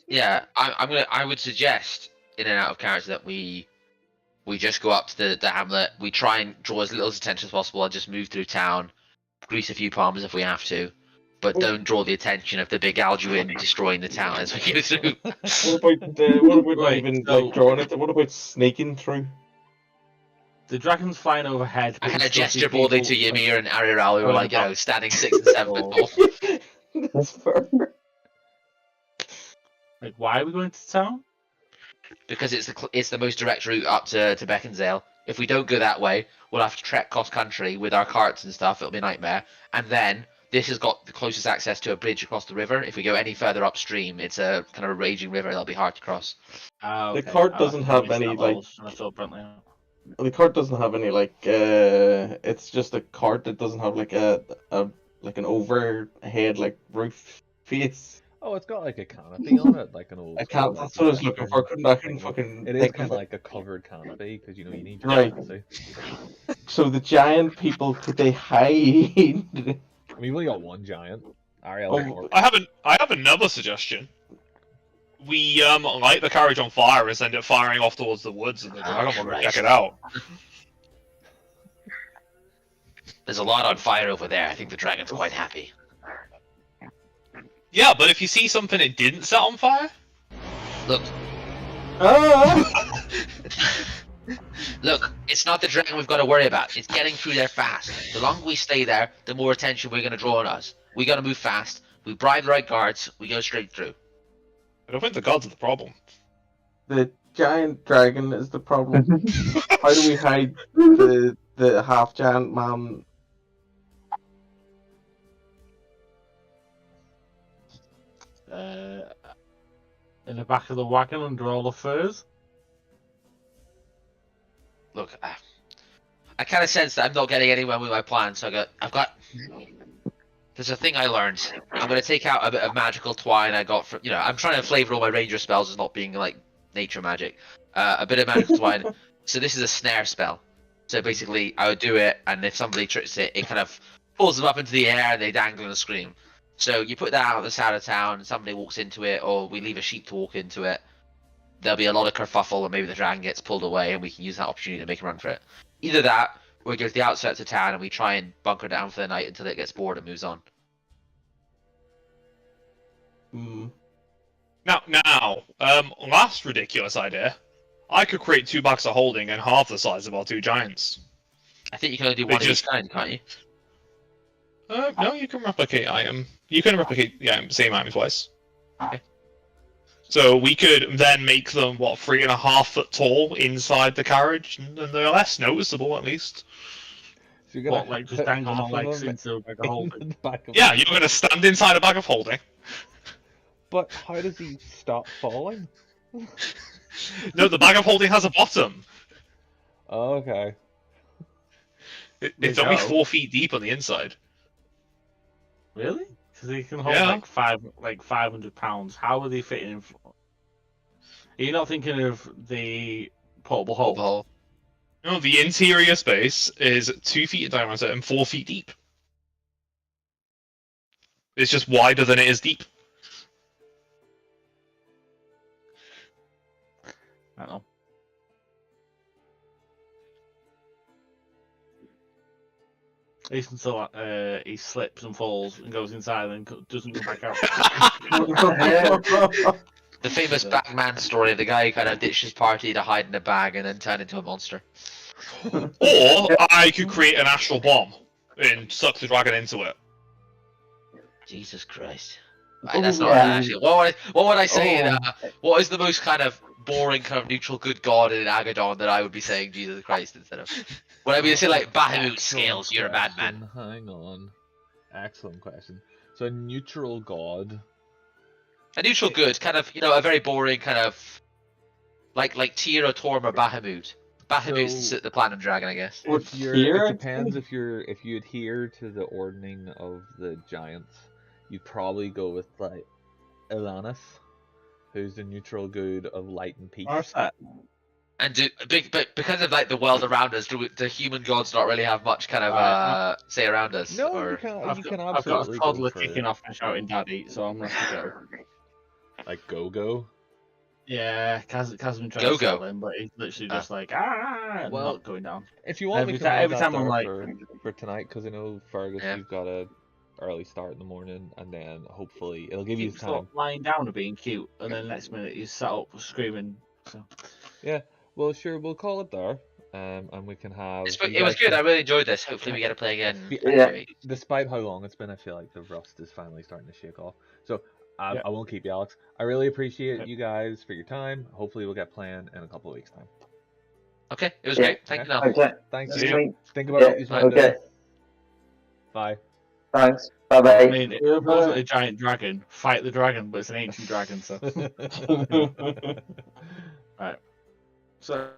Yeah, I would suggest, in and out of character, that we just go up to the hamlet. We try and draw as little attention as possible and just move through town, grease a few palms if we have to, but don't draw the attention of the big Alduin destroying the town as we go through. What about not Right, even so- like drawing it? What about sneaking through? The dragon's flying overhead. I but kind we of still see gestured boldly to people- Ymir and Ariel, who were Oh, like, no. standing 6 and 7 foot tall. That's fair. Like, why are we going to town? Because it's the most direct route up to Beckensale. If we don't go that way, we'll have to trek cross country with our carts and stuff. It'll be a nightmare. And then this has got the closest access to a bridge across the river. If we go any further upstream, it's a kind of a raging river. That'll be hard to cross. The cart doesn't have any like. The cart doesn't have any like. It's just a cart. It doesn't have like a like an overhead like roof face. Oh, it's got like a canopy on it, like an old. I can't. That's what I was looking for. I couldn't fucking. It is think kind of of like a covered canopy because you need Right. privacy. So the giant people, could they hide? I mean, we only got one giant. Ariel. Oh, I have another suggestion. We light the carriage on fire and send it firing off towards the woods, and the dragon will check it out. There's a lot on fire over there. I think the dragon's quite happy. Yeah, but if you see something it didn't set on fire, Look, Ah! look, it's not the dragon we've got to worry about. It's getting through there fast. The longer we stay there, the more attention we're going to draw on us. We got to move fast. We bribe the right guards. We go straight through. I don't think the gods are the problem. The giant dragon is the problem. How do we hide the half giant man? In the back of the wagon under all the furs. Look, I kind of sense that I'm not getting anywhere with my plan, so I've got. There's a thing I learned. I'm gonna take out a bit of magical twine I got from. I'm trying to flavor all my ranger spells as not being like nature magic. A bit of magical twine. So this is a snare spell. So basically, I would do it, and if somebody tricks it, it kind of pulls them up into the air, and they dangle and scream. So you put that out of the side of town, and somebody walks into it, or we leave a sheep to walk into it. There'll be a lot of kerfuffle, and maybe the dragon gets pulled away, and we can use that opportunity to make a run for it. Either that, or we go to the outskirts of town, and we try and bunker down for the night until it gets bored and moves on. Now, last ridiculous idea. I could create 2 bags of holding and half the size of our 2 giants. I think you can only do They one of each just- kind, can't you? No, you can replicate item. You can replicate the item, same item twice. Okay. So we could then make them 3.5 foot tall inside the carriage, and they're less noticeable at least. So you're gonna What, like, just put dangle my half of legs them into a bag of in holding? the back of Yeah, the- you're going to stand inside a bag of holding. But how does he stop falling? No, the bag of holding has a bottom. Oh, okay. It's They only go. 4 feet deep on the inside. Really? Because they can hold Yeah. like 500 pounds. How are they fitting in? Are you not thinking of the portable hole? Hole. No, the interior space is 2 feet in diameter and 4 feet deep. It's just wider than it is deep. I don't know. At least until he slips and falls and goes inside and doesn't come back out. The famous Batman story of the guy who kind of ditched his party to hide in a bag and then turn into a monster. Or I could create an astral bomb and suck the dragon into it. Jesus Christ. Right, that's not Yeah. actually. What would I say? What is the most kind of boring, kind of neutral good god in Agadon that I would be saying Jesus Christ instead of? Would I be saying like Bahamut Excellent scales? You're a madman. question. Hang on. Excellent question. So a neutral god. A neutral good, kind of, a very boring kind of like Tyr, Torm, or Bahamut. Bahamut's So- the platinum dragon, I guess. If you're, Here, it depends if you adhere to the ordering of the giants. You'd probably go with like Ilanis, who's the neutral good of light and peace. What's that? And but because of like the world around us, do the human gods not really have much kind of Right. say around us? No, or... you can I've absolutely got a toddler go for kicking off and shouting "Daddy," so I'm gonna have to go. like go. Yeah, Kaz been trying Go, to settle go. him, but he's literally just like and Well, not going down. If you want, Every we ti- can every leave time that I'm there like- for tonight, because I know Fergus, Yeah. you've got a early start in the morning, and then hopefully it'll give you Keeps time. lying down and being cute, and then next minute he's sat up screaming. So. Well, sure, we'll call it there, and we can have. It you was guys good. can- I really enjoyed this. Hopefully, we get to play again. Yeah. next week. Despite how long it's been, I feel like the rust is finally starting to shake off. So Yeah. I won't keep you, Alex. I really appreciate Okay. you guys for your time. Hopefully, we'll get playing in a couple of weeks' time. Okay, it was Yeah. great. Thank you, Noel. Okay. Thanks. See you. Think about Yeah, what you want to okay. do. Bye. Thanks. Bye I bye. mean, if it wasn't a giant dragon, fight the dragon, but it's an ancient dragon, so. So